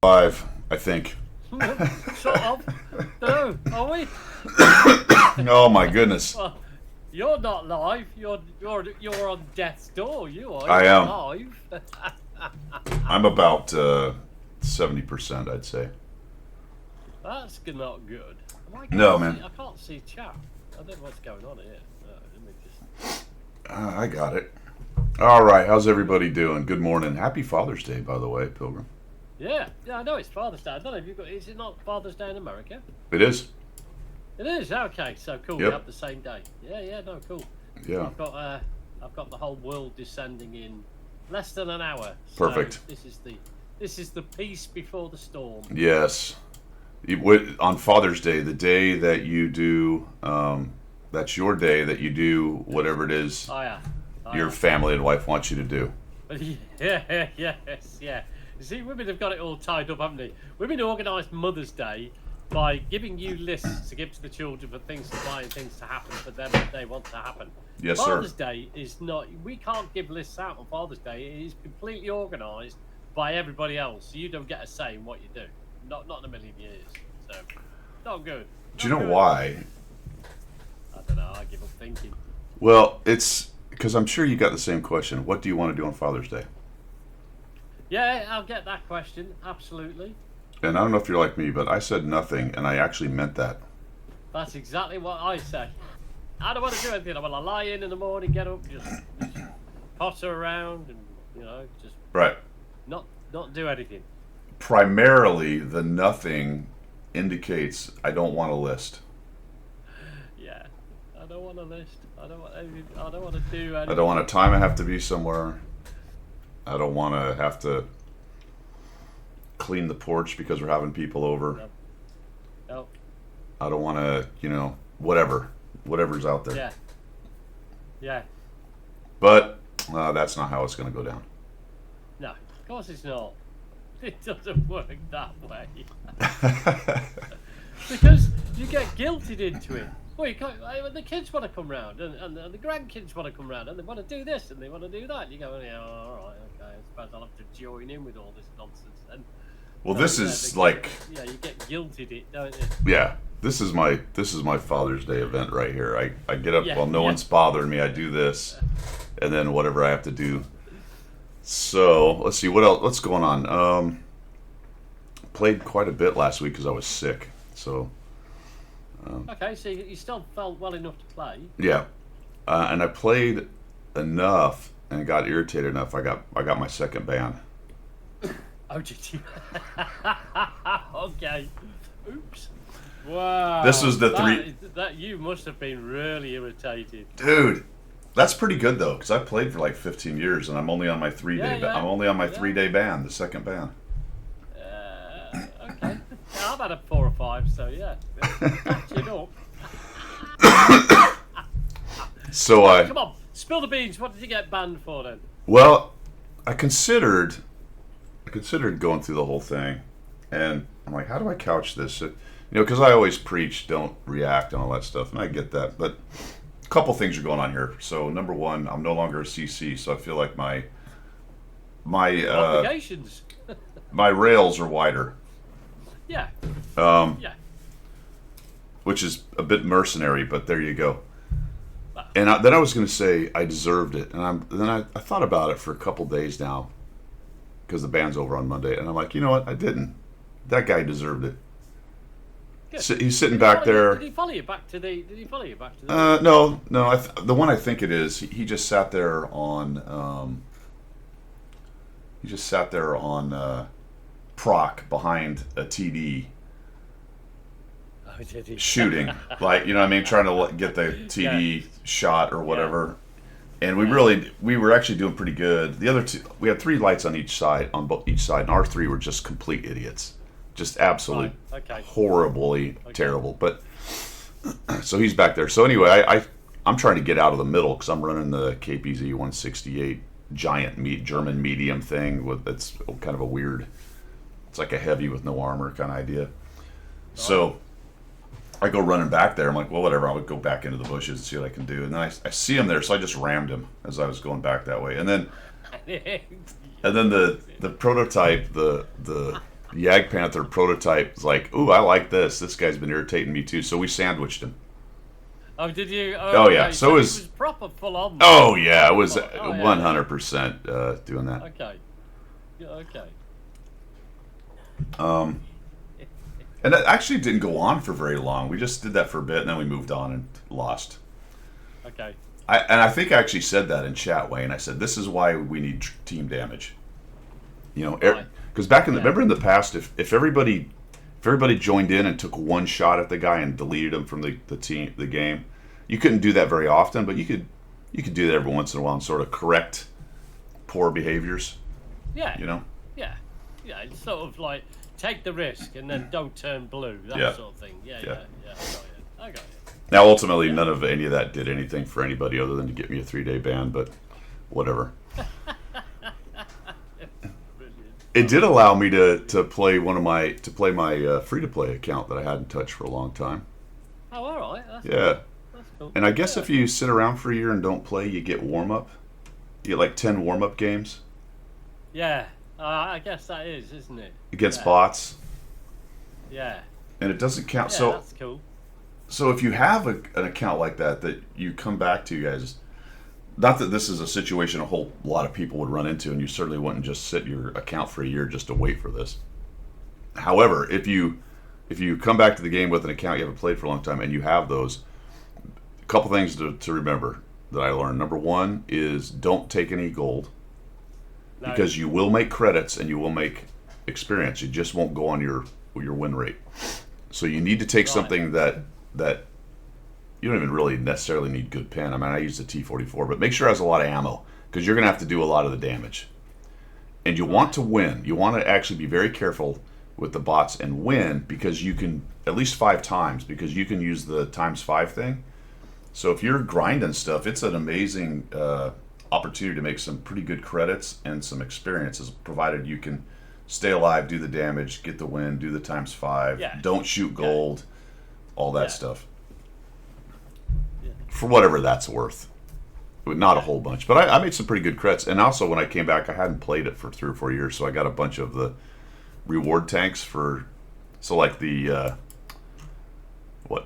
Five, I think. Sort of. No, are we? Oh my goodness. Well, you're not live. You're on death's door. You are. I You're am. not live. I'm about 70%, I'd say. That's not good. No, man. I can't see chat. I don't know what's going on here. Let me just. I got it. All right, how's everybody doing? Good morning. Happy Father's Day, by the way, Pilgrim. Yeah, I know it's Father's Day. I don't know if you've got. Is it not Father's Day in America? It is. It is. Okay, so cool. Yep. We have the same day. Yeah, no, cool. Yeah. I've got the whole world descending in less than an hour. So Perfect. This is the peace before the storm. Yes. On Father's Day, the day that you do, that's your day that you do whatever it is your family and wife wants you to do. Yeah. You see, women have got it all tied up, haven't they? Women organised Mother's Day by giving you lists to give to the children for things to buy and things to happen for them that they want to happen. Yes, Father's sir. Day is not. We can't give lists out on Father's Day. It is completely organised by everybody else. So you don't get a say in what you do. Not in a million years. So, not good. Do you know why? I don't know. I give up thinking. Well, it's because I'm sure you got the same question. What do you want to do on Father's Day? Yeah, I'll get that question. Absolutely. And I don't know if you're like me, but I said nothing, and I actually meant that. That's exactly what I say. I don't want to do anything. I want to lie in the morning, get up, just potter around, and just Right. not do anything. Primarily, the nothing indicates I don't want a list. Yeah, I don't want a list. I don't want anything. I don't want to do anything. I don't want a time I have to be somewhere. I don't want to have to clean the porch because we're having people over. No. I don't want to, whatever's out there. Yeah. But that's not how it's going to go down. No, of course it's not. It doesn't work that way. Because you get guilted into it. Well, you can't, the kids want to come round, and the grandkids want to come round, and they want to do this and they want to do that. And you go, yeah, all right, okay. I suppose I'll have to join in with all this nonsense. And well, this is like, yeah, you get guilted it, don't you? yeah. This is my Father's Day event right here. I get up while no one's bothering me. I do this, and then whatever I have to do. So let's see what else. What's going on? Played quite a bit last week because I was sick. So. Okay, so you still felt well enough to play. Yeah, and I played enough and got irritated enough. I got my second ban. Oh, did you? Okay. Oops. Wow. This was the three. That you must have been really irritated, Dude. That's pretty good though, because I played for like 15 years, and I'm only on my 3-day. Yeah. I'm only on my 3-day ban, the second ban. Okay. Yeah, I've had a 4 or 5, so yeah. Catching up. So Come on, spill the beans. What did you get banned for then? Well, I considered going through the whole thing, and I'm like, how do I couch this? Because I always preach, don't react and all that stuff, and I get that, but a couple things are going on here. So number one, I'm no longer a CC, so I feel like my Obligations. my rails are wider. Yeah. Yeah. Which is a bit mercenary, but there you go. And then I was going to say I deserved it, and then I thought about it for a couple days now, because the band's over on Monday, and I'm like, you know what? I didn't. That guy deserved it. Good. He's sitting back there. Did he follow you back to the? No. The one I think it is. He just sat there on. Proc behind a TD. Oh, did he? Shooting, like, trying to get the TD shot or whatever. And we were actually doing pretty good. The other two, we had 3 lights on each side, and our 3 were just complete idiots, just absolute, horribly terrible. But so he's back there. So anyway, I'm trying to get out of the middle because I'm running the KPZ 168 giant German medium thing it's kind of a weird. It's like a heavy with no armor kind of idea. So I go running back there. I'm like, well, whatever. I'll go back into the bushes and see what I can do. And then I see him there, so I just rammed him as I was going back that way. And then the prototype, the Jagdpanther prototype was like, ooh, I like this. This guy's been irritating me too. So we sandwiched him. Oh, did you? Oh, yeah. Okay. So it was proper full on. Oh yeah, it was Oh, yeah. 100% doing that. Okay. Yeah, okay. And that actually didn't go on for very long. We just did that for a bit, and then we moved on and lost. Okay. I think I actually said that in chat, Wayne. I said this is why we need team damage. You know, Right. because back in the remember in the past, if everybody joined in and took one shot at the guy and deleted him from the game, you couldn't do that very often, but you could do that every once in a while and sort of correct poor behaviors. Yeah. You know. Yeah. Yeah. It's sort of like take the risk and then don't turn blue. That Yeah. sort of thing. Yeah. Yeah. I got you. Now, ultimately, none of any of that did anything for anybody other than to get me a 3-day ban, but whatever. It did allow me to play my free to play account that I hadn't touched for a long time. Oh, all right. That's Yeah, Cool. That's cool. and I guess if you sit around for a year and don't play, you get warm up. You get like 10 warm up games Yeah. I guess that is, isn't it? against Yeah. bots, Yeah. and it doesn't count. Yeah, So that's cool. So if you have an account like that you come back to, you guys, not that this is a situation a whole lot of people would run into, and you certainly wouldn't just sit your account for a year just to wait for this. However, if you come back to the game with an account you haven't played for a long time and you have those, a couple things to remember that I learned. Number one is don't take any gold, No. because you will make credits and you will make experience. You just won't go on your win rate. So you need to take Right. something that you don't even really necessarily need good pen. I mean, I use the T44, but make sure it has a lot of ammo, because you're going to have to do a lot of the damage. And you want to win. You want to actually be very careful with the bots and win, because you can, at least 5 times, because you can use the ×5 thing. So if you're grinding stuff, it's an amazing opportunity to make some pretty good credits and some experiences, provided you can stay alive, do the damage, get the win, do the ×5, Yeah. don't shoot gold, all that Yeah. stuff. Yeah. For whatever that's worth. Not a whole bunch, but I made some pretty good crits. And also, when I came back, I hadn't played it for 3 or 4 years, so I got a bunch of the reward tanks for, so like the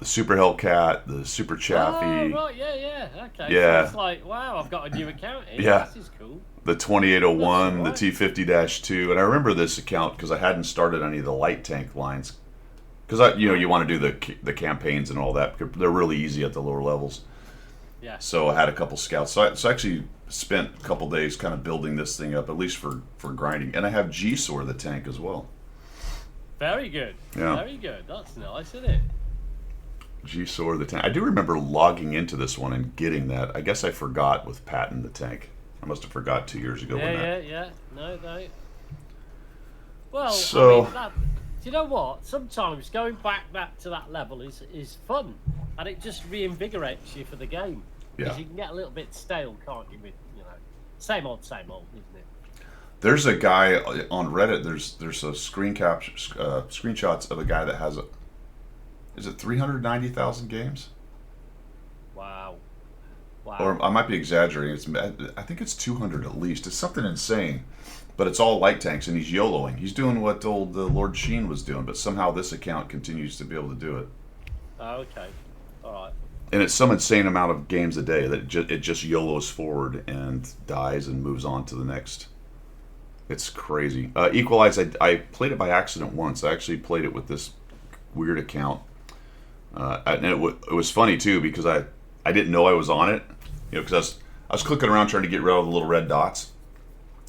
Super Hellcat, the Super Chaffee, Oh, right, yeah. Okay. Yeah. So it's like, wow, I've got a new account here. Yeah. This is cool. the 2801, That's the T50-2, and I remember this account because I hadn't started any of the light tank lines, because you want to do the campaigns and all that, because they're really easy at the lower levels. Yeah. So I had a couple scouts. So I actually spent a couple days kind of building this thing up, at least for grinding, and I have G-Sor the tank as well. Very good. Yeah. Very good. That's nice, isn't it? G-Sor the tank. I do remember logging into this one and getting that. I guess I forgot with Patton the tank. I must have forgot 2 years ago. Yeah. No. Well, So- I mean, do you know what? Sometimes going back to that level is fun, and it just reinvigorates you for the game. Because Yeah. you can get a little bit stale, can't you? With same old, isn't it? There's a guy on Reddit. There's a screenshots of a guy that has is it 390,000 games? Wow. Or I might be exaggerating. I think it's 200 at least. It's something insane. But it's all light tanks, and he's YOLOing. He's doing what old Lord Sheen was doing, but somehow this account continues to be able to do it. Oh, okay. All right. And it's some insane amount of games a day that it just YOLOs forward and dies and moves on to the next. It's crazy. Equalize, I played it by accident once. I actually played it with this weird account. And it was funny, too, because I didn't know I was on it. Because I was clicking around trying to get rid of the little red dots.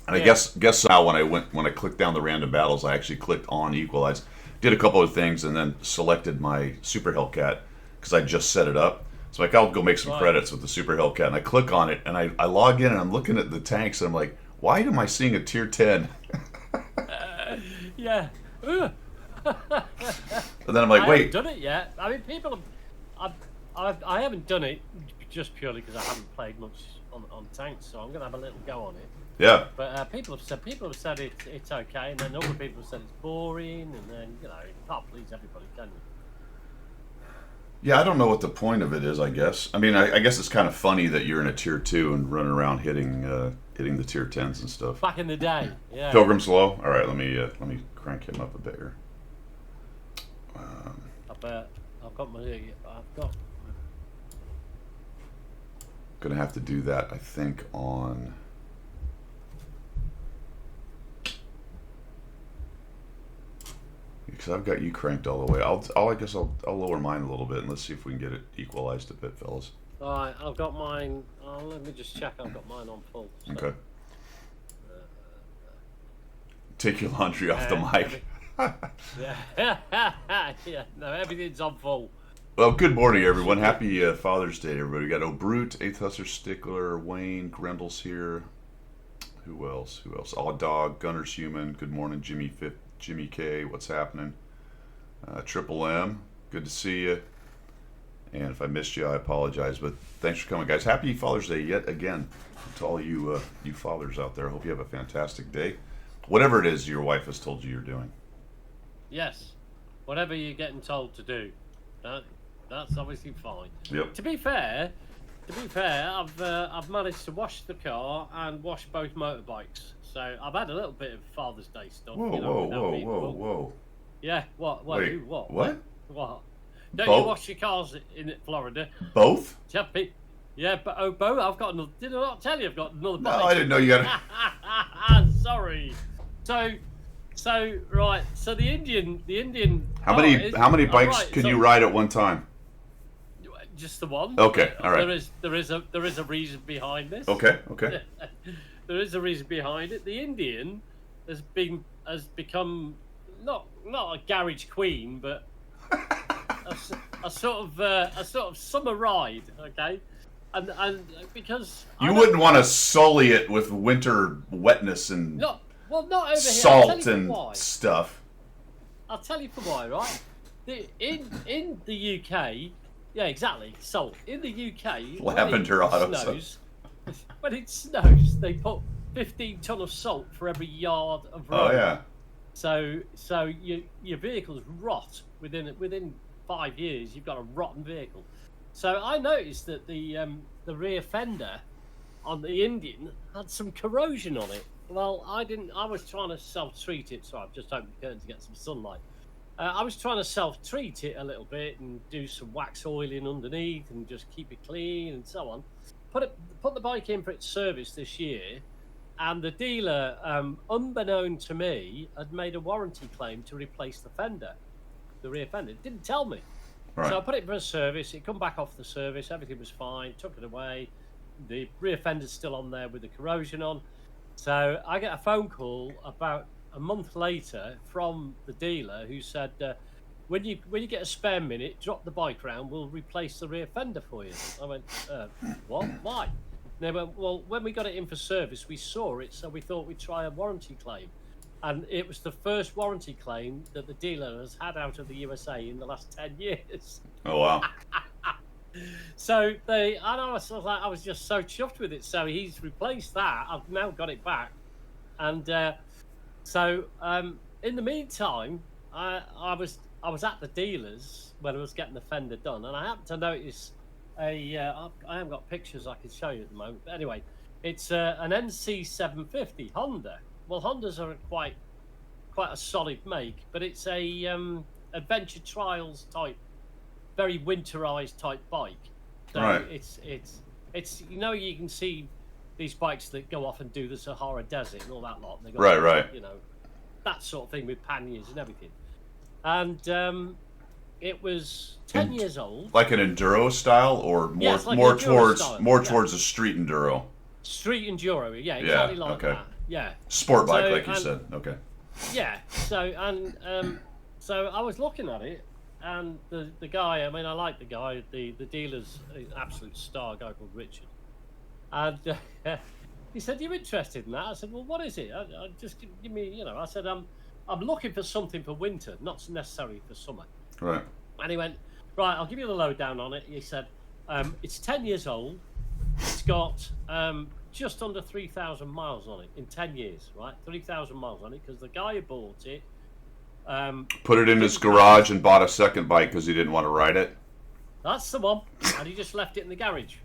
And I guess somehow when I clicked down the random battles, I actually clicked on Equalize, did a couple of things, and then selected my Super Hellcat because I just set it up. So I'll go make some credits with the Super Hellcat, and I click on it, and I log in, and I'm looking at the tanks, and I'm like, why am I seeing a tier 10? Yeah. Ugh. And then I'm like, I wait. haven't done it yet. I mean, I haven't done it just purely because I haven't played much on tanks, so I'm gonna have a little go on it. Yeah. But people have said it's okay, and then other people have said it's boring, and then you can't please everybody, can you? Yeah, I don't know what the point of it is. I guess. I mean, I guess it's kind of funny that you're in a tier 2 and running around hitting the tier 10s and stuff. Back in the day, yeah. Pilgrim's Low. All right, let me crank him up a bit here. I've got. Gonna have to do that, I think, on. Because I've got you cranked all the way. I guess I'll lower mine a little bit and let's see if we can get it equalized a bit, fellas. All right, I've got mine. Let me just check. I've got mine on full. So. Okay. Take your laundry off the mic. Yeah, yeah. No, everything's on full. Well, good morning, everyone. Happy Father's Day, everybody. We got O'Brute, 8th Hussar Stickler, Wayne, Grendel's here. Who else? Odd Dog, Gunner's Human. Good morning, Jimmy K. What's happening? Triple M. Good to see you. And if I missed you, I apologize. But thanks for coming, guys. Happy Father's Day yet again to all you fathers out there. I hope you have a fantastic day. Whatever it is your wife has told you you're doing. Yes. Whatever you're getting told to do. That's obviously fine. Yep. To be fair, I've managed to wash the car and wash both motorbikes. So I've had a little bit of Father's Day stuff. Whoa. Yeah. What? Wait, Who, what? what? What? Don't Both? you wash your cars in Florida? Both? Yeah, but I've got another. Did I not tell you I've got another No, bike? I didn't know you had. Sorry. So right. So the Indian. How many bikes can you ride at one time? Just the one. Okay, all right. There is a reason behind this. Okay. There is a reason behind it. The Indian has become not a garage queen, but a sort of summer ride. Okay, and because you wouldn't want to sully it with winter wetness and not over here. salt and stuff. I'll tell you for why, right? In the UK. Yeah, exactly. Salt. In the UK, Lavender when it snows, they put 15 ton of salt for every yard of road. Oh yeah. So your vehicles rot within 5 years. You've got a rotten vehicle. So I noticed that the rear fender on the Indian had some corrosion on it. Well, I didn't. I was trying to self-treat it, so I've just opened the curtain to get some sunlight. I was trying to self-treat it a little bit and do some wax oiling underneath and just keep it clean and so on. Put the bike in for its service this year, and the dealer, unbeknown to me, had made a warranty claim to replace the fender, the rear fender. Didn't tell me. Right. So I put it for a service. It come back off the service. Everything was fine. Took it away. The rear fender's still on there with the corrosion on. So I get a phone call about a month later from the dealer who said, when you get a spare minute, drop the bike round, we'll replace the rear fender for you. I went, what? Why? And they went, well, when we got it in for service, we saw it, so we thought we'd try a warranty claim. And it was the first warranty claim that the dealer has had out of the USA in the last 10 years. Oh wow. So I was just so chuffed with it. So he's replaced that. I've now got it back. And so in the meantime, I was at the dealers when I was getting the fender done, and I happened to notice I haven't got pictures I can show you at the moment. But anyway, it's an NC750 Honda. Well, Hondas are quite a solid make, but it's a adventure trials type, very winterized type bike. So right. It's you can see these bikes that go off and do the Sahara Desert and all that lot. They got right. That sort of thing with panniers and everything. And it was 10 years old. Like an enduro style, or more like more enduro towards style, towards a street enduro. Street enduro, yeah, exactly like okay. that. Yeah. Sport bike, like you said. Okay. Yeah. So I was looking at it, and the guy. I mean, I like the guy. The dealer's an absolute star, a guy called Richard. And he said, "You're interested in that?" I said, "Well, what is it? I just give me, I said, I'm looking for something for winter, not necessarily for summer." Right. And he went, "Right, I'll give you the lowdown on it." He said, "It's 10 years old. It's got just under 3,000 miles on it in 10 years, right? 3,000 miles on it, because the guy who bought it put it in his garage and bought a second bike because he didn't want to ride it." That's the one. And he just left it in the garage.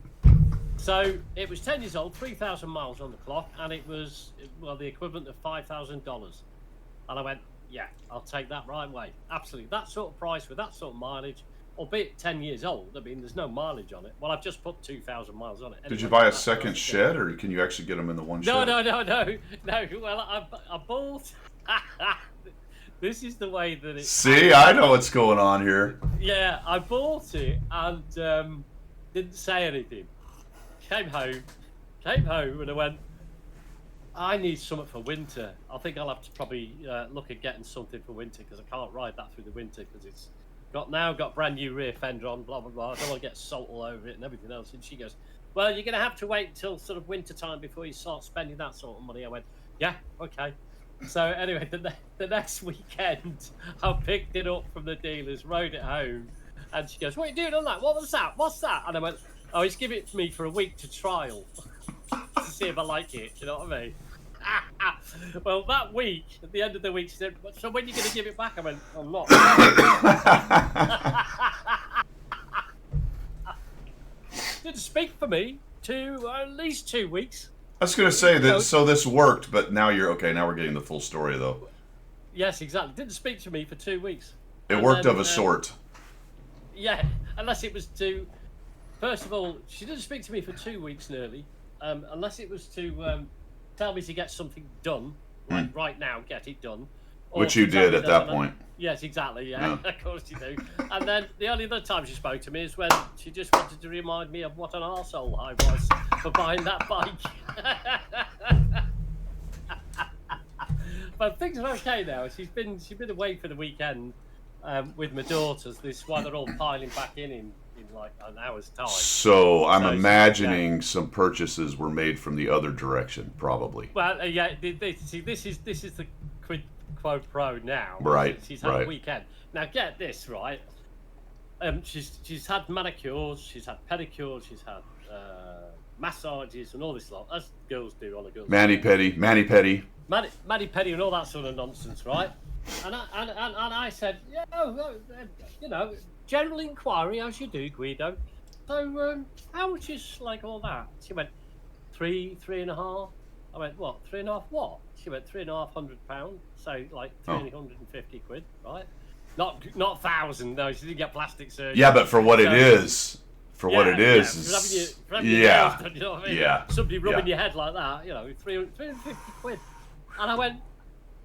So it was 10 years old, 3,000 miles on the clock, and it was, well, the equivalent of $5,000. And I went, yeah, I'll take that right away. Absolutely. That sort of price with that sort of mileage, albeit 10 years old. I mean, there's no mileage on it. Well, I've just put 2,000 miles on it. Did you buy a second shed, or can you actually get them in the one No, shed? no. Well, I bought... This is the way that it... See, I know what's going on here. Yeah, I bought it and didn't say anything. Came home, and I went, I need something for winter. I think I'll have to probably look at getting something for winter because I can't ride that through the winter because it's got brand new rear fender on, blah, blah, blah. I don't want to get salt all over it and everything else. And she goes, well, you're going to have to wait until sort of winter time before you start spending that sort of money. I went, yeah, okay. So anyway, the next weekend, I picked it up from the dealers, rode it home, and she goes, what are you doing on that? What was that? What's that? And I went, oh, he's giving it to me for a week to trial to see if I like it. You know what I mean? Well, that week, at the end of the week, she said, so when are you going to give it back? I went, I'm not. Didn't speak for me to at least 2 weeks. I was going to say that. So this worked, but now you're okay. Now we're getting the full story, though. Yes, exactly. Didn't speak to me for 2 weeks. It worked of a sort. Yeah, unless it was to. First of all, she didn't speak to me for 2 weeks nearly, unless it was to tell me to get something done, like right now, get it done. Which you did at that point. Yes, exactly, yeah, of course you do. And then the only other time she spoke to me is when she just wanted to remind me of what an arsehole I was for buying that bike. But things are okay now. She's been away for the weekend with my daughters. This is why they're all piling back in like an hour's time. So I'm imagining some purchases were made from the other direction, probably. Well, yeah. See, this is the quid pro now. Right. She's had a weekend. Now get this right. She's had manicures, she's had pedicures, she's had massages and all this lot, as girls do on a girl's mani pedi, and all that sort of nonsense, right? And I said, yeah, general inquiry as you do, Guido. So how much is like all that? She went, three and a half. I went, what? 3.5 what? She went, £3,500. So like 350 quid, right? Not 1,000. No, she didn't get plastic surgery. Yeah, but for what it is, for what it is, for having your nails done, you know what I mean? Yeah. Somebody rubbing your head like that, 350 quid. And I went,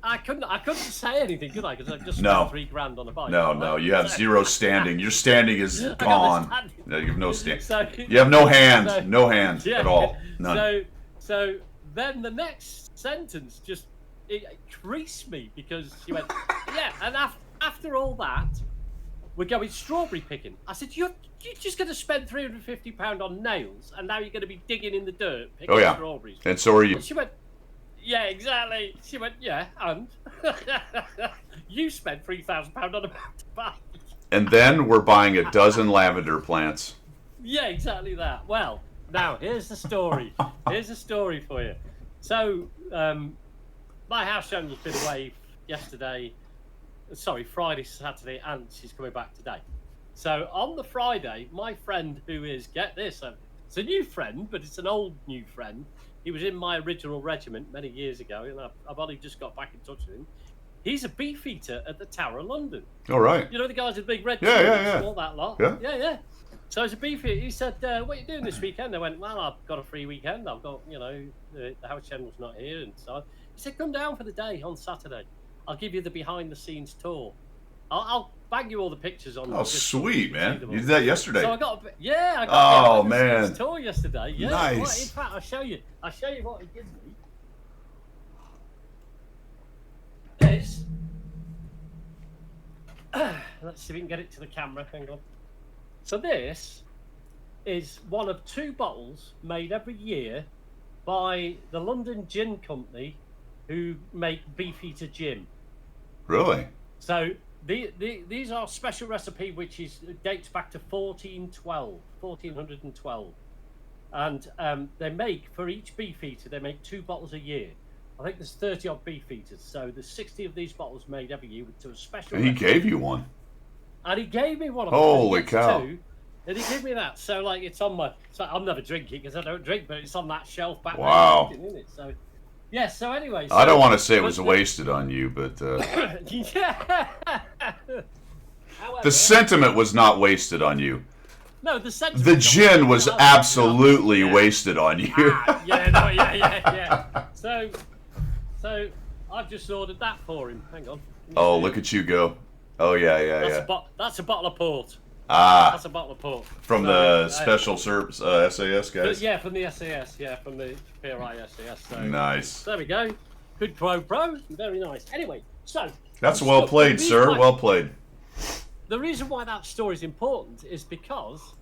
I couldn't say anything, could I? Because I just spent $3,000 on a bike. No, you have zero standing. Your standing is gone. No, you have no standing. You have no hand, at all. None. So then the next sentence just it creased me because she went, yeah, and after all that, we're going strawberry picking. I said, you're just going to spend £350 on nails, and now you're going to be digging in the dirt picking strawberries. And so are you. And she went, yeah, exactly. She went, yeah, and you spent £3,000 on a bike. And then we're buying a dozen lavender plants. Yeah, exactly that. Well, now here's the story. Here's the story for you. So, my house general's been away Friday, Saturday, and she's coming back today. So on the Friday, my friend who is, get this, it's a new friend, but it's an old new friend. He was in my original regiment many years ago, and I've only just got back in touch with him. He's a beefeater at the Tower of London. All right. You know the guys with the big red yeah. all that lot? Yeah. So as a beefeater, he said, what are you doing this weekend? I went, well, I've got a free weekend. I've got, the house general's not here. And so he said, come down for the day on Saturday. I'll give you the behind-the-scenes tour. I'll bang you all the pictures on. Oh, sweet, man! You did that yesterday. So I got a man, tour yesterday. Yeah, nice. Well, in fact, I'll show you what he gives me. This. Let's see if we can get it to the camera. Hang on. So this is one of 2 bottles made every year by the London Gin Company, who make Beefeater gin. Really? So these are special recipe which dates back to 1412, and they make for each Beefeater they make 2 bottles a year. I think there's 30 odd Beefeaters, so there's 60 of these bottles made every year to a special. And he gave you one. And he gave me one of them. Holy cow! And he gave me that. So like it's on my. So I'll never drink it because I don't drink, but it's on that shelf back Wow. there, isn't it? So yeah. So anyway. So, I don't want to say it was wasted on you, but yeah. However, the sentiment was not wasted on you. no, the sentiment. The gin was absolutely Yeah. wasted on you. Yeah. So I've just ordered that for him. Hang on. Oh, look at you go. Oh, yeah. That's a bottle of port. Ah, That's a bottle of port. from the special SAS guys? Yeah, from the SAS. Yeah, from the PRI SAS. So Nice. there we go. Good pro. Very nice. Anyway, so That's well played, sir. Well played. The reason why that story is important is because,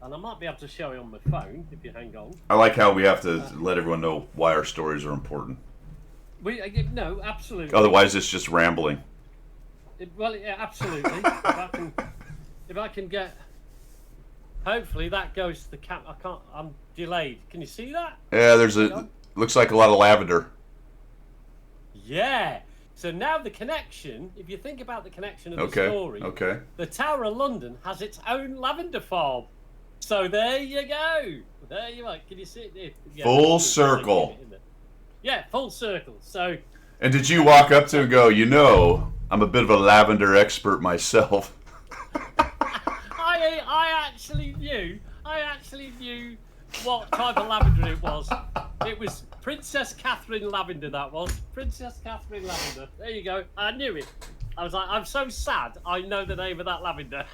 and I might be able to show you on my phone if you hang on. I like how we have to let everyone know why our stories are important. No, absolutely. Otherwise, it's just rambling. Yeah, absolutely. if I can get, hopefully that goes to the cap. I can't. I'm delayed. Can you see that? Yeah, looks like a lot of lavender. Yeah. So now the connection. If you think about the connection of the story, Okay. the Tower of London has its own lavender farm. So there you go. There you are. Can you see it? Yeah, Full circle. Yeah, full circle. So. And did you walk up to and go, I'm a bit of a lavender expert myself? I actually knew what type of lavender it was. It was Princess Catherine lavender. That was Princess Catherine lavender. There you go. I knew it. I was like, I'm so sad. I know the name of that lavender.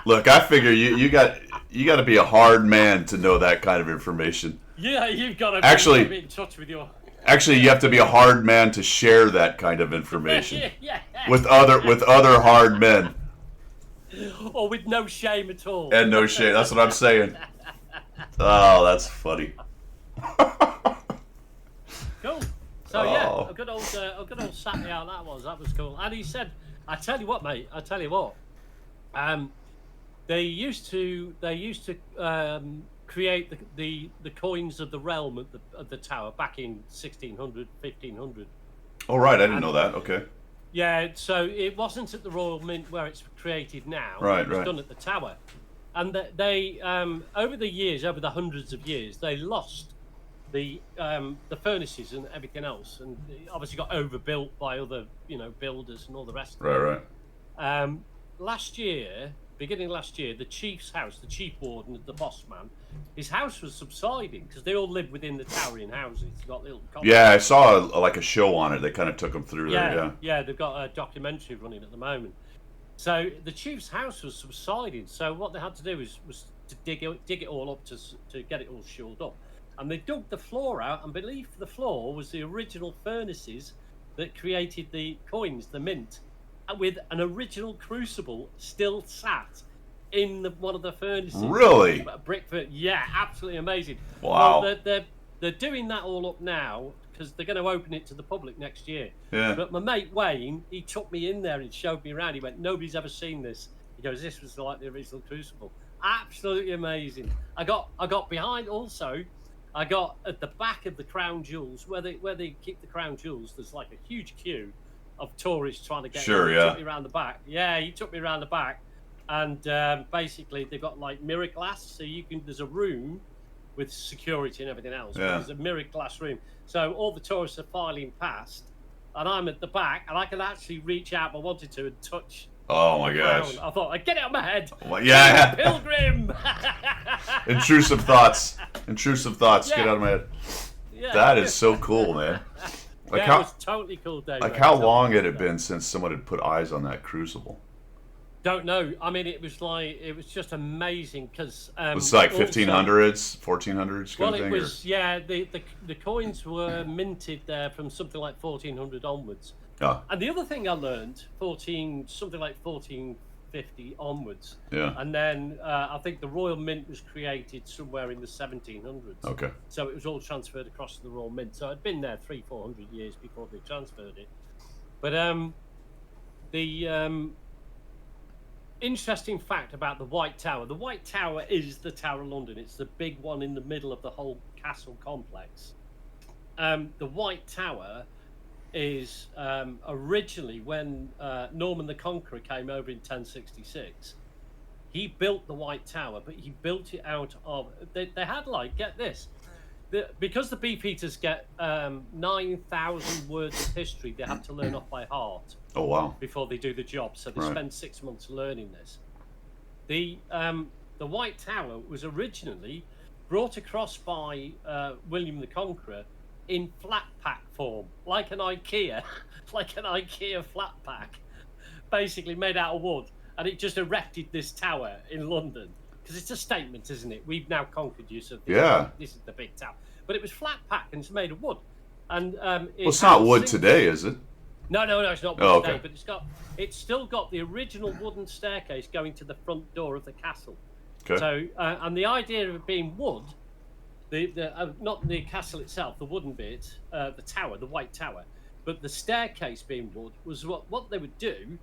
Look, I figure you got to be a hard man to know that kind of information. Yeah, you've got to be in touch with your. Actually, you have to be a hard man to share that kind of information yeah. with other hard men. Or with no shame at all. And no shame. That's what I'm saying. Oh, that's funny. Cool. So yeah, a good old Saturday out that was cool. And he said, I tell you what, mate. They used to create the coins of the realm of the tower back in 1600, 1500. Oh right, I didn't know that. Okay. Yeah, so it wasn't at the Royal Mint where it's created now. Right, it was done at the Tower. And they over the hundreds of years, they lost the furnaces and everything else, and it obviously got overbuilt by other builders and all the rest. Right. Beginning last year, the chief's house, the chief warden, the boss man, his house was subsiding because they all live within the tower in houses. They've got little. Yeah, I saw like a show on it. They kind of took them through there. Yeah, they've got a documentary running at the moment. So the chief's house was subsiding. So what they had to do was to dig it all up to get it all shored up, and they dug the floor out. And beneath the floor was the original furnaces that created the coins, the mint, with an original crucible still sat in one of the furnaces. Really? Yeah, absolutely amazing. Wow. Well, they're doing that all up now because they're going to open it to the public next year. Yeah. But my mate Wayne, he took me in there and showed me around. He went, nobody's ever seen this. He goes, this was like the original crucible. Absolutely amazing. I got behind also. I got at the back of the Crown Jewels where they keep the Crown Jewels. There's like a huge queue of tourists trying to get. Sure, He yeah. took me around the back. Yeah, he took me around the back, and basically they've got like mirror glass, so there's a room with security and everything else. Yeah. There's a mirror glass room, so all the tourists are filing past, and I'm at the back, and I can actually reach out if I wanted to and touch. Oh my gosh. I thought, I'd get it on my head. Well, yeah. Pilgrim. Intrusive thoughts. Yeah. Get out of my head. Yeah. That is so cool, man. Like yeah, how it was totally cool, Dave. like how long had it been since someone had put eyes on that crucible? Don't know. I mean, it was just amazing because It was like 1500s, 1400s kind of thing. It was the coins were minted there from something like 1400 onwards. Oh, And the other thing I learned, something like 1450 onwards. yeah. And then I think the Royal Mint was created somewhere in the 1700s. Okay. So it was all transferred across to the Royal Mint. So it'd been there 300-400 years before they transferred it. But the interesting fact about the White Tower. The White Tower is the Tower of London. It's the big one in the middle of the whole castle complex. The White Tower is originally when Norman the Conqueror came over in 1066. he built the White Tower, but he built it out of. They had like, get this, because the Beefeaters get 9,000 words of history, they have to learn off by heart. Oh wow! Before they do the job, so they spend 6 months learning this. The White Tower was originally brought across by William the Conqueror in flat pack form, like an IKEA, flat pack, basically made out of wood, and it just erected this tower in London because it's a statement, isn't it? We've now conquered you, so this is the big tower. But it was flat pack and it's made of wood, and it's not wood today, is it? No, it's not wood today, but it's still got the original wooden staircase going to the front door of the castle. Okay. So, and the idea of it being wood, not the castle itself, the wooden bit, the tower, the White Tower, but the staircase being wood was what they would do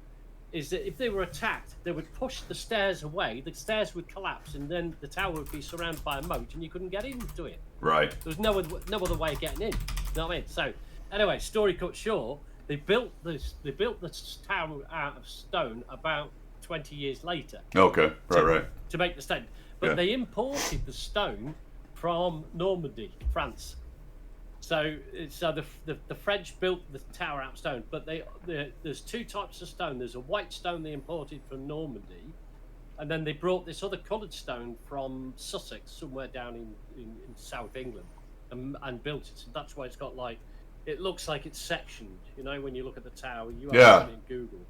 is that if they were attacked, they would push the stairs away, the stairs would collapse, and then the tower would be surrounded by a moat, and you couldn't get into it. Right. There was no other way of getting in. You know what I mean? So, anyway, story cut short, they built this tower out of stone about 20 years later. Okay, right. To make the stone. But they imported the stone from Normandy, France. So the French built the tower out of stone, but there's two types of stone. There's a white stone they imported from Normandy, and then they brought this other coloured stone from Sussex, somewhere down in South England, and built it. So that's why it's got like, it looks like it's sectioned. You know, when you look at the tower, you have it in Google.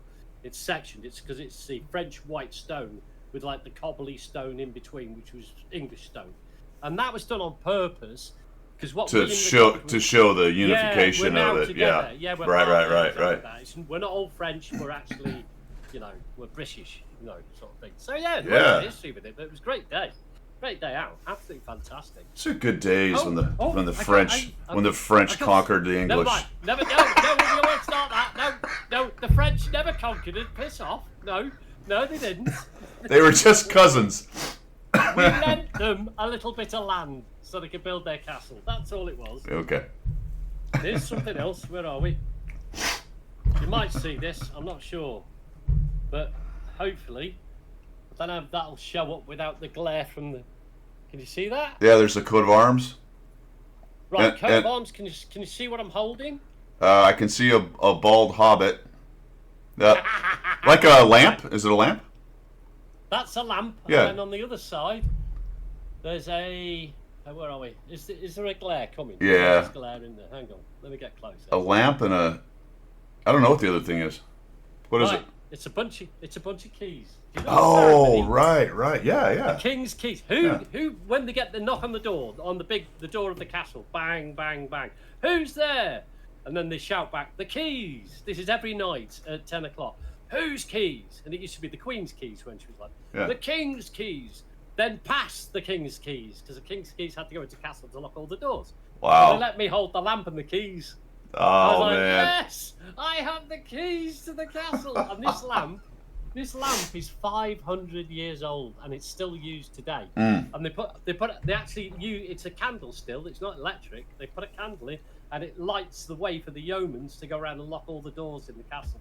It's sectioned. It's because it's the French white stone with like the cobbly stone in between, which was English stone, and that was done on purpose because what to show the unification of it. Together. We're right. We're not all French. We're actually, we're British, sort of thing. So history with it, but it was a great day. Great day out, absolutely fantastic. These are good days when the French conquered the English. Never, we won't start that. No, the French never conquered it. Piss off. No, they didn't. They were just cousins. We lent them a little bit of land so they could build their castle. That's all it was. Okay. Here's something else. Where are we? You might see this. I'm not sure, but hopefully, I don't know if that'll show up without the glare from the. Can you see that? Yeah, there's the coat of arms. Right, coat of arms. Can you see what I'm holding? I can see a bald hobbit. Like a lamp? Is it a lamp? That's a lamp. Yeah. And on the other side, there's a. Where are we? Is there a glare coming? Yeah. There's glare in there. Hang on. Let me get closer. A lamp and a. I don't know what the other thing is. What is it? It's a bunch of keys. Do you know right. Yeah. The king's keys. Who when they get the knock on the door, the door of the castle, bang, bang, bang. Who's there? And then they shout back, the keys. This is every night at 10 o'clock. Whose keys? And it used to be the Queen's keys when she was like, the King's keys. Then pass the King's keys, because the King's keys had to go into the castle to lock all the doors. Wow. So they let me hold the lamp and the keys. Oh, I was like, man. yes, I have the keys to the castle. And this lamp is 500 years old, and it's still used today. And they actually use, it's a candle still. It's not electric. They put a candle in, and it lights the way for the yeomans to go around and lock all the doors in the castle.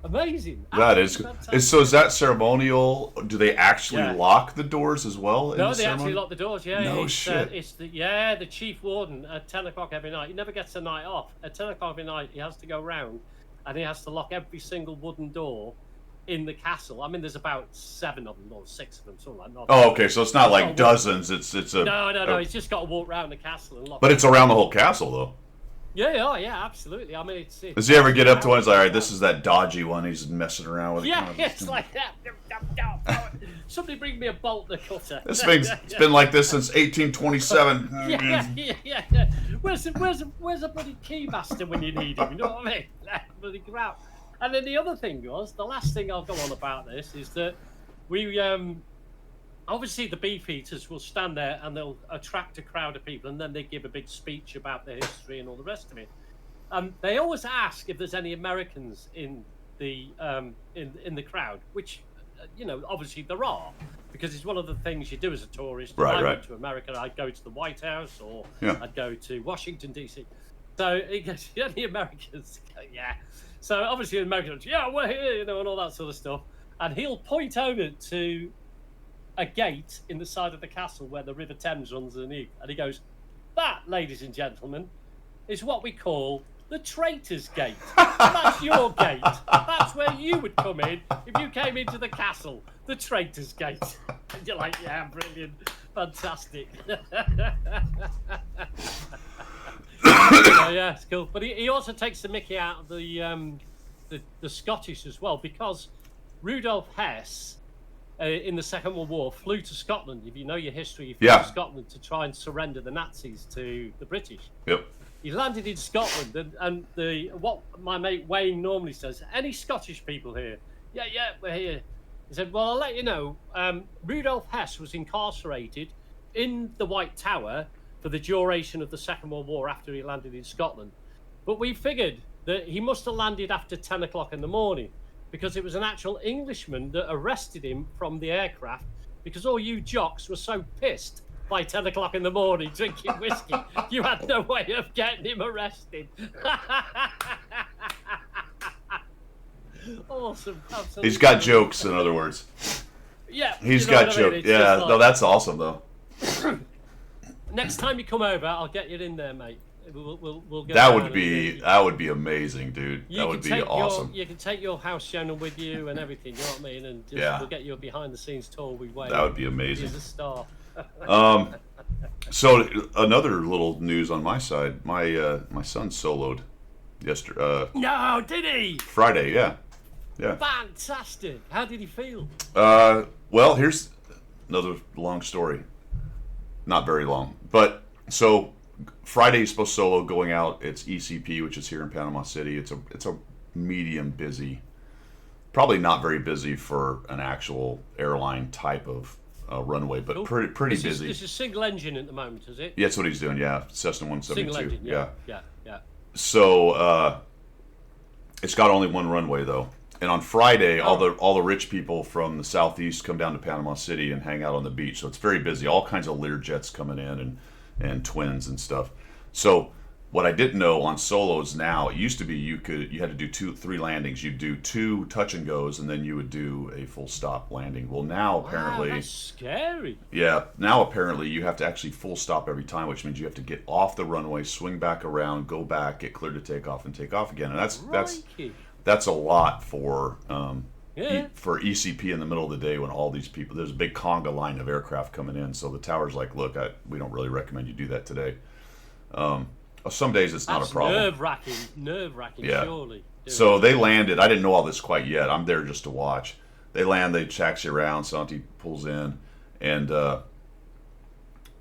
Amazing. That is good. So is that ceremonial? Do they actually lock the doors as well? No, they actually lock the doors. Yeah. No shit. It's the chief warden at 10 o'clock every night. He never gets a night off. At 10 o'clock every night, he has to go round, and he has to lock every single wooden door in the castle. I mean, there's about 7 of them or 6 of them, something like that. Oh, okay. So it's not like dozens. It's a. No. He's just got to walk around the castle and lock. But it's around the whole castle, though. Yeah, absolutely. I mean, it's does he ever get up to one? He's like, all right, this is that dodgy one. He's messing around with. Yeah, it's like that. Somebody bring me a bolt and a cutter. This thing's it's been like this since 1827. Yeah. Where's a bloody keymaster when you need him? You know what I mean? Bloody crap. And then the other thing was, the last thing I'll go on about this is that we obviously the Beefeaters will stand there and they'll attract a crowd of people, and then they give a big speech about their history and all the rest of it. They always ask if there's any Americans in the in the crowd, which obviously there are, because it's one of the things you do as a tourist. Right, I went to America, I'd go to the White House, or I'd go to Washington DC. So he goes, any Americans? Yeah. So obviously Americans, we're here, and all that sort of stuff. And he'll point over to a gate in the side of the castle where the River Thames runs underneath. And he goes, that, ladies and gentlemen, is what we call the Traitor's Gate. That's your gate. That's where you would come in if you came into the castle. The Traitor's Gate. And you're like, yeah, brilliant. Fantastic. Yeah, it's cool. But he also takes the mickey out of the Scottish as well, because Rudolf Hess, in the Second World War, flew to Scotland. If you know your history, he flew to Scotland to try and surrender the Nazis to the British. Yep. He landed in Scotland, and what my mate Wayne normally says, any Scottish people here? Yeah, we're here. He said, well, I'll let you know, Rudolf Hess was incarcerated in the White Tower for the duration of the Second World War after he landed in Scotland. But we figured that he must have landed after 10 o'clock in the morning, because it was an actual Englishman that arrested him from the aircraft, because all you jocks were so pissed by 10 o'clock in the morning drinking whiskey, you had no way of getting him arrested. Awesome. Absolutely. He's got jokes, in other words. Yeah. He's got jokes. Yeah, like, no, that's awesome, though. Next time you come over, I'll get you in there, mate. We'll go that would be amazing, dude. You that would be awesome. You can take your house channel with you and everything. You know what I mean? And we'll get you a behind-the-scenes tour with Wayne. That would be amazing. He's a star. So another little news on my side. My son soloed yesterday. No, did he? Friday, yeah. Fantastic. How did he feel? Well, here's another long story. Not very long, but so Friday he's supposed to solo going out. It's ECP, which is here in Panama City. It's a medium busy, probably not very busy for an actual airline type of runway, but pretty busy. This is single engine at the moment, is it? Yeah, that's what he's doing. Yeah, Cessna 172. Single engine. Yeah. So it's got only one runway though. And on Friday, all the rich people from the southeast come down to Panama City and hang out on the beach. So it's very busy. All kinds of Lear jets coming in and twins and stuff. So what I didn't know on solos now, it used to be you had to do 3 landings. You'd do 2 touch and goes, and then you would do a full stop landing. Well, now apparently, that's scary. Yeah, now apparently you have to actually full stop every time, which means you have to get off the runway, swing back around, go back, get cleared to take off, and take off again. And that's a lot for for ECP in the middle of the day when all these people, there's a big conga line of aircraft coming in. So the tower's like, look, we don't really recommend you do that today. Some days it's not a problem. Nerve-wracking, yeah. Surely. So they landed. I didn't know all this quite yet. I'm there just to watch. They land, they taxi around, Santi pulls in, and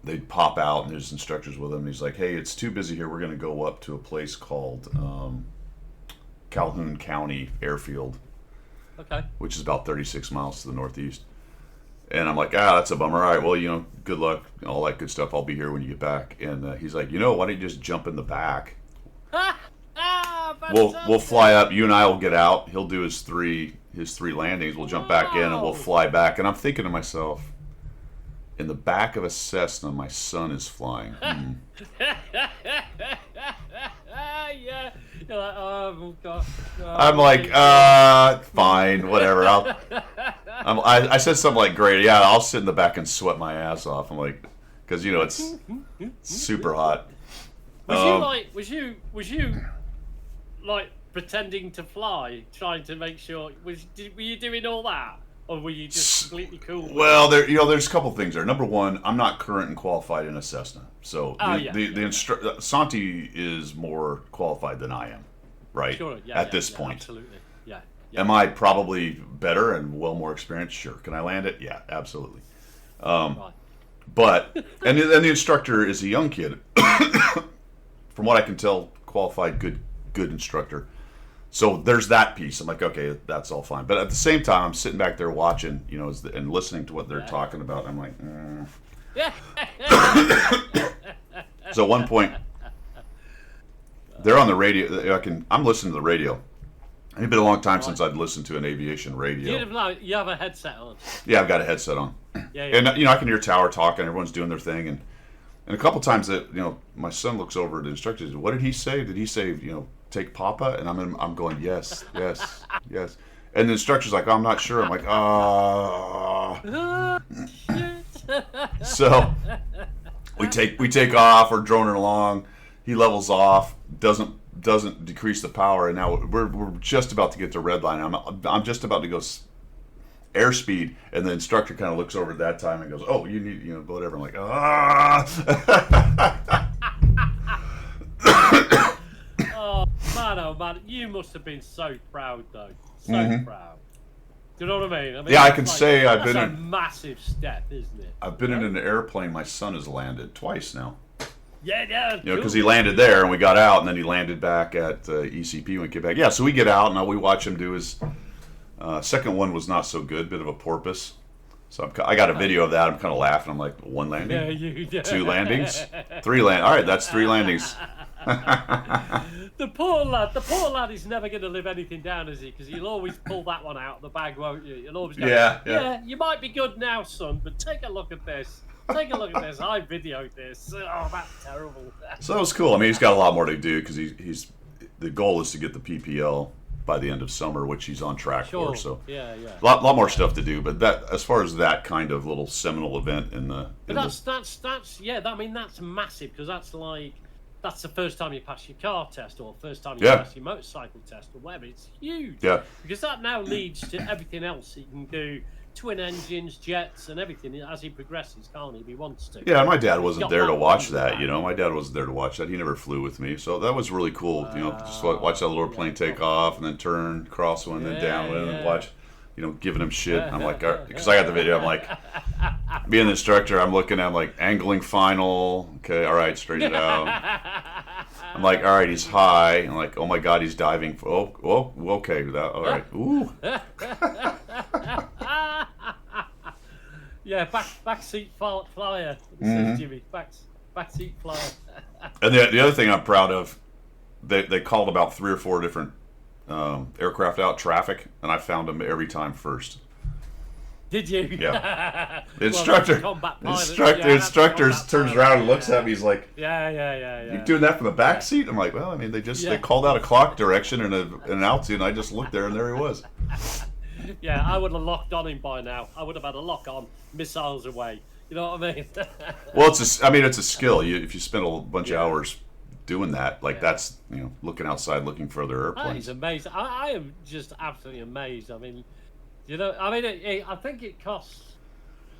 they pop out, and there's instructors with him. And he's like, hey, it's too busy here. We're going to go up to a place called Calhoun County Airfield, which is about 36 miles to the northeast. And I'm like, that's a bummer. All right, well, good luck, all that good stuff. I'll be here when you get back. And he's like, why don't you just jump in the back? We'll fly up. You and I will get out. He'll do his three landings. We'll jump back in and we'll fly back. And I'm thinking to myself, in the back of a Cessna, my son is flying. Yeah. You're like, oh God. I'm like, fine, whatever. I said something like, great, yeah, I'll sit in the back and sweat my ass off. I'm like, because it's super hot. Was you like pretending to fly, trying to make sure? Were you doing all that? Or were you just completely cool? Well, there's a couple things there. Number one, I'm not current and qualified in a Cessna, so Santi is more qualified than I am, right? Sure, at this point, absolutely, yeah. Am I probably better and well more experienced? Sure. Can I land it? Yeah, absolutely. Right. But and the instructor is a young kid, from what I can tell, qualified, good instructor. So there's that piece. I'm like, okay, that's all fine. But at the same time, I'm sitting back there watching, and listening to what they're talking about. I'm like, So at one point, they're on the radio. I'm listening to the radio. It's been a long time since I'd listened to an aviation radio. You have a headset on. Yeah, I've got a headset on. Yeah. And I can hear Tower talking. Everyone's doing their thing, and a couple times that my son looks over at the instructor. What did he say? Did he say take Papa? And I'm going, yes. And the instructor's like, oh, I'm not sure. I'm like, Shit. So we take off. We're droning along. He levels off. Doesn't decrease the power. And now we're just about to get to red line. I'm just about to go airspeed, and the instructor kind of looks over at that time and goes, "Oh, you need, whatever." I'm like, Oh man, you must have been so proud though, so Mm-hmm. proud. Do you know what I mean? Yeah, I can say I've that's been a in- massive step, isn't it? I've been in an airplane my son has landed twice now. Yeah. Because he landed there and we got out, and then he landed back at ECP when we get back. Yeah, so we get out and we watch him do his second one was not so good, bit of a porpoise. So I got a video of that. I'm kind of laughing. I'm like, one landing, Yeah, you do. 2 landings, 3 land. All right, that's 3 landings. The poor lad is never going to live anything down, is he? Because you'll always pull that one out of the bag, won't you? You'll always go, Yeah. you might be good now, son, but take a look at this. Take a look at this. I videoed this. Oh, that's terrible. So that was cool. I mean, he's got a lot more to do because he's the goal is to get the PPL by the end of summer, which he's on track for. So Yeah. a lot more stuff to do. But that, as far as that kind of little seminal event in the, But that's I mean, that's massive because that's the first time you pass your car test or first time you pass your motorcycle test or whatever. It's huge. Yeah. Because that now leads to everything else he can do. Twin engines, jets, and everything as he progresses, can't he? If he wants to. Yeah, my dad wasn't Got there to that watch one that. back. My dad wasn't there to watch that. He never flew with me, so that was really cool. Just watch that little airplane take off and then turn, cross one, then downwind, and watch. Giving him shit. I'm like, because I got the video. I'm like, being the instructor, I'm looking at him like angling final. Okay, all right, straighten it out. I'm like, all right, he's high. I'm like, oh my god, he's diving. Okay, all right. Ooh. Yeah, backseat flyer. Says Jimmy, backseat flyer. And the other thing I'm proud of, they called about 3 or 4 different aircraft out traffic, and I found them every time first. Did you? Yeah. The Well, instructor turns around and looks at me. He's like, Yeah. "You doing that from the back seat?" I'm like, "Well, I mean, they called out a clock direction and an altitude, and I just looked there, and there he was." Yeah, I would have locked on him by now. I would have had a lock on, missiles away. You know what I mean? Well, it's a skill. If you spend a bunch of hours doing that, that's looking outside, looking for other That airplanes. is amazing. I am just absolutely amazed. I mean, I think it costs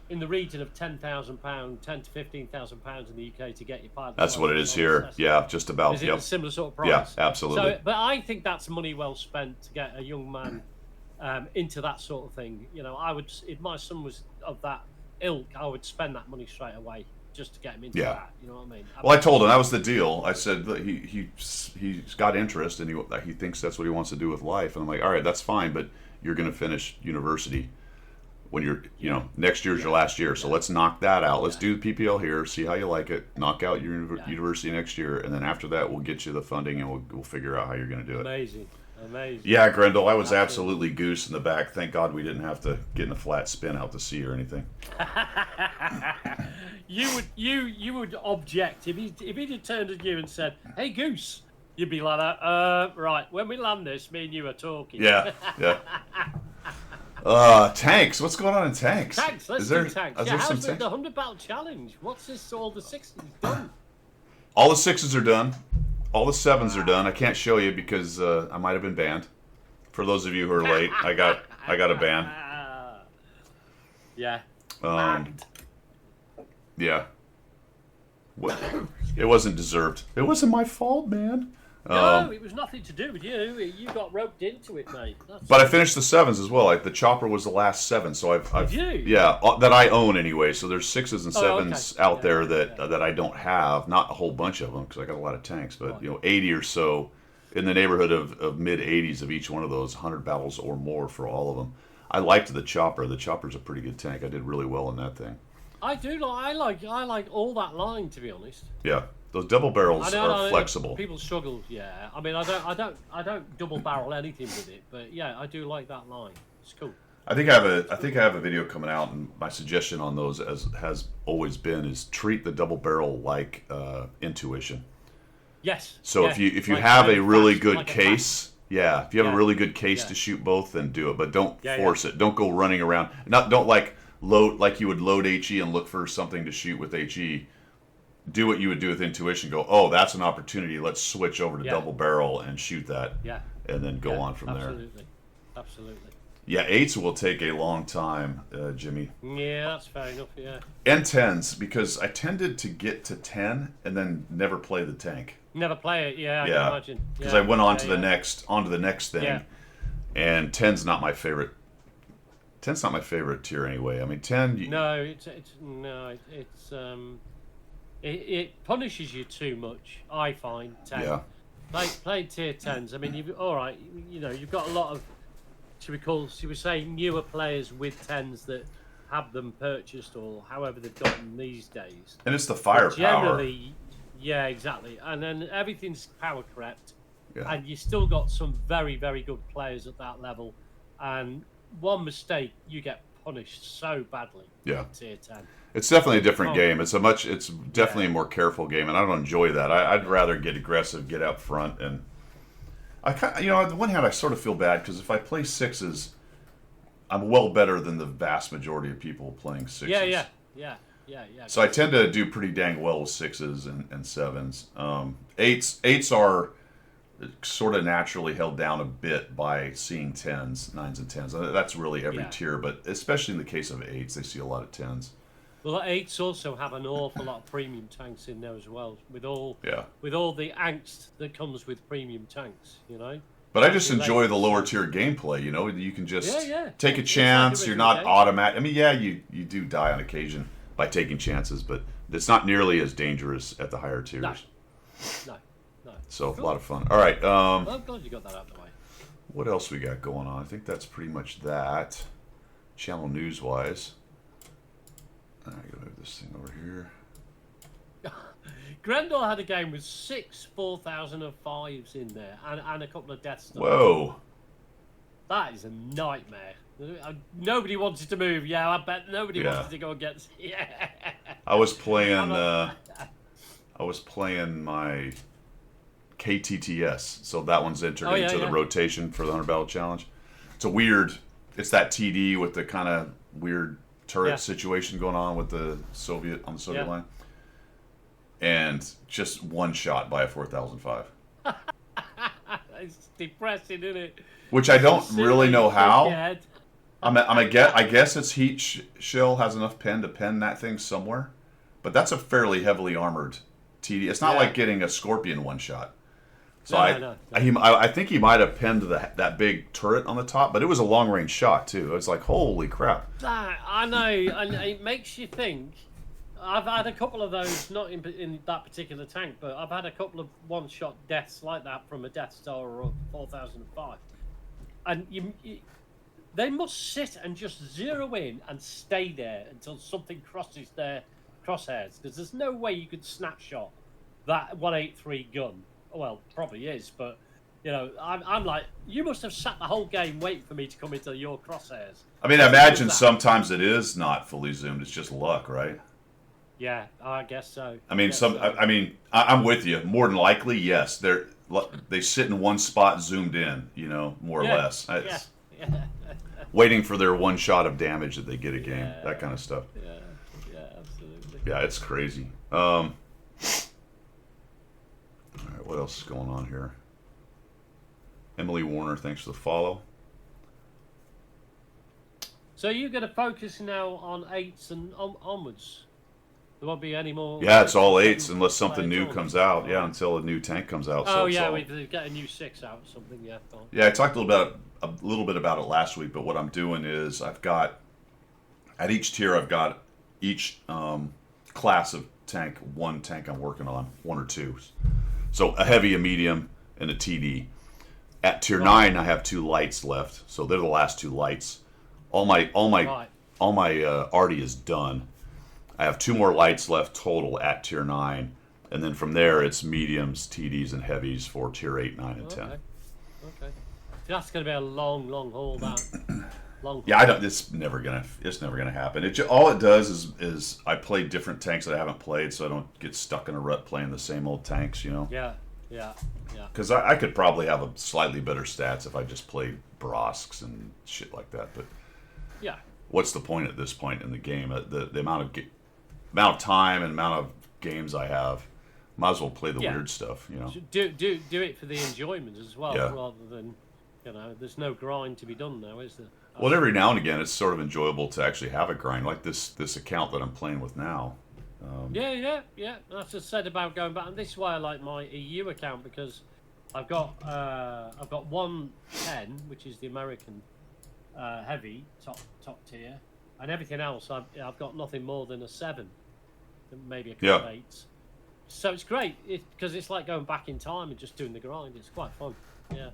in the region of £10,000, £10,000 to £15,000 in the UK to get your pilot. That's what it is here. Yeah, just about. Is it a similar sort of price? Yeah, absolutely. So, but I think that's money well spent to get a young man into that sort of thing. I would, if my son was of that ilk, I would spend that money straight away just to get him into that. You know what I mean? Well, I told him that was the deal. I said that he's got interest and he thinks that's what he wants to do with life. And I'm like, all right, that's fine, but you're going to finish university when you're, next year's your last year. So let's knock that out. Let's do the PPL here, see how you like it, knock out your university next year, and then after that, we'll get you the funding and we'll figure out how you're going to do it. Amazing. Yeah, Grendel, I was absolutely goose in the back. Thank God we didn't have to get in a flat spin out to sea or anything. You would object if he'd have turned at you and said, "Hey, Goose," you'd be like that. Right, when we land this, me and you are talking. Yeah. Tanks. What's going on in tanks? Tanks. Let's do tanks. How's the 100 battle challenge? What's this? All the 60s done? All the 6s are done. All the 7s are done. I can't show you because I might have been banned. For those of you who are late, I got a ban. Yeah. Yeah. It wasn't deserved. It wasn't my fault, man. No, it was nothing to do with you. You got roped into it, mate. But I finished the 7s as well. The chopper was the last 7, so I've Did you? Yeah, that I own anyway. So there's 6s and 7s okay. out there that I don't have. Not a whole bunch of them because I got a lot of tanks, but 80 or so in the neighborhood of mid 80s of each one of those, 100 battles or more for all of them. I liked the chopper. The chopper's a pretty good tank. I did really well in that thing. I do. I like all that line, to be honest. Yeah. Those double barrels I are flexible. People struggle, yeah. I mean, I don't double barrel anything with it, but yeah, I do like that line. It's cool. I think I have a video coming out, and my suggestion on those has always been is treat the double barrel like Intuition. Yes. So if you have a really good case, Yeah, if you have a Yeah. really good case Yeah. to shoot both, then do it. But don't Yeah, force it. Don't go running around. Don't like load like you would load HE and look for something to shoot with HE. Do what you would do with intuition. Go, oh, that's an opportunity. Let's switch over to Yeah. double barrel and shoot that, Yeah. and then go Yeah, on from there. absolutely. Absolutely. Yeah, 8s will take a long time, Jimmy. Yeah, that's fair enough. Yeah. And 10s, because I tended to get to 10 and then never play the tank. Never play it. Yeah, I can Yeah, imagine. because Yeah, I went on to yeah, the yeah. next thing, Yeah. and 10's not my favorite. 10's not my favorite tier anyway. I mean, 10. No, it punishes you too much. I find 10. Yeah. Playing tier 10s. I mean, all right. You've got a lot of should we say newer players with 10s that have them purchased or however they've gotten these days. And it's the firepower. Generally, yeah, exactly. And then everything's power crept, Yeah. and you still got some very, very good players at that level. And one mistake, you get punished so badly. Yeah. In tier 10. It's definitely a different Oh. game. It's definitely a more careful game, and I don't enjoy that. I'd rather get aggressive, get out front, and on the one hand, I sort of feel bad because if I play 6s, I'm well better than the vast majority of people playing 6s. Yeah. So I tend to do pretty dang well with 6s and 7s. 8s are sort of naturally held down a bit by seeing 10s, 9s, and 10s. That's really every Yeah. tier, but especially in the case of 8s, they see a lot of 10s. Well, 8s also have an awful lot of premium tanks in there as well, with all the angst that comes with premium tanks. But I just enjoy the lower tier gameplay. You can just take a It's chance. like a You're not regular game. automatic. I mean, yeah, you do die on occasion by taking chances, but it's not nearly as dangerous at the higher tiers. No. So Cool. a lot of fun. All right, Well, I'm glad you got that out of the way. what else we got going on? I think that's pretty much that. Channel news wise. I gotta move this thing over here. Grendel had a game with 6 4005s in there and a couple of Death Stars. Whoa. That is a nightmare. Nobody wanted to move. Yeah, I bet nobody Yeah. wanted to go against. Yeah. I was playing. I was playing my KTTS, so that one's entered Oh, yeah, into the yeah. rotation for the 100 Battle Challenge. It's a weird. It's that TD with the kind of weird turret Yeah. situation going on with the Soviet on the Soviet Yeah. line, and just one shot by a 4005, It's depressing, isn't it? which I don't Silly really know how. dickhead. I guess its heat shell has enough pen to pen that thing somewhere, but that's a fairly heavily armored TD. It's not Yeah. like getting a Scorpion one shot. So No. I think he might have penned that big turret on the top, but it was a long range shot too. It was like, holy crap! I know, and it makes you think. I've had a couple of those, not in that particular tank, but I've had a couple of one-shot deaths like that from a Death Star or a 4005. And they must sit and just zero in and stay there until something crosses their crosshairs, because there's no way you could snapshot that 183 gun. Well, probably is, but I'm like, you must have sat the whole game waiting for me to come into your crosshairs. I mean, I imagine sometimes it is not fully zoomed; it's just luck, right? Yeah, I guess so. I mean, I'm with you. More than likely, yes. They sit in one spot, zoomed in, more or less. It's Yeah. waiting for their one shot of damage that they get a game, Yeah. that kind of stuff. Yeah, absolutely. Yeah, it's crazy. All right, what else is going on here? Emily Warner, thanks for the follow. So you're going to focus now on 8s and onwards? There won't be any more... Yeah, it's all 8s unless something new Playing comes out. Yeah, until a new tank comes out. Oh, So it's yeah, all- we get a new 6 out or something, yeah. Fine. Yeah, I talked a little bit about it last week, but what I'm doing is I've got, at each tier, I've got each class of tank, one tank I'm working on, one or two. So a heavy, a medium, and a TD. At tier 9, I have 2 lights left, so they're the last 2 lights. All my Right. arty is done. I have 2 more lights left total at tier 9, and then from there it's mediums, TDs, and heavies for tier 8, 9, and 10. Okay. That's going to be a long haul, that. Long. Yeah, it's never gonna happen. All it does is I play different tanks that I haven't played, so I don't get stuck in a rut playing the same old tanks. Yeah. Yeah, yeah. Because I could probably have a slightly better stats if I just played Brosks and shit like that. But Yeah. what's the point at this point in the game? The amount of time and amount of games I have, might as well play the Yeah. weird stuff. You know. Do it for the enjoyment as well, Yeah. rather than, there's no grind to be done now, is there? Well, every now and again, it's sort of enjoyable to actually have a grind, like this account that I'm playing with now. Yeah. That's just said about going back, and this is why I like my EU account, because I've got 110, which is the American heavy top tier, and everything else I've got nothing more than a 7, maybe a couple of 8s. So it's great because it's like going back in time and just doing the grind. It's quite fun. Yeah.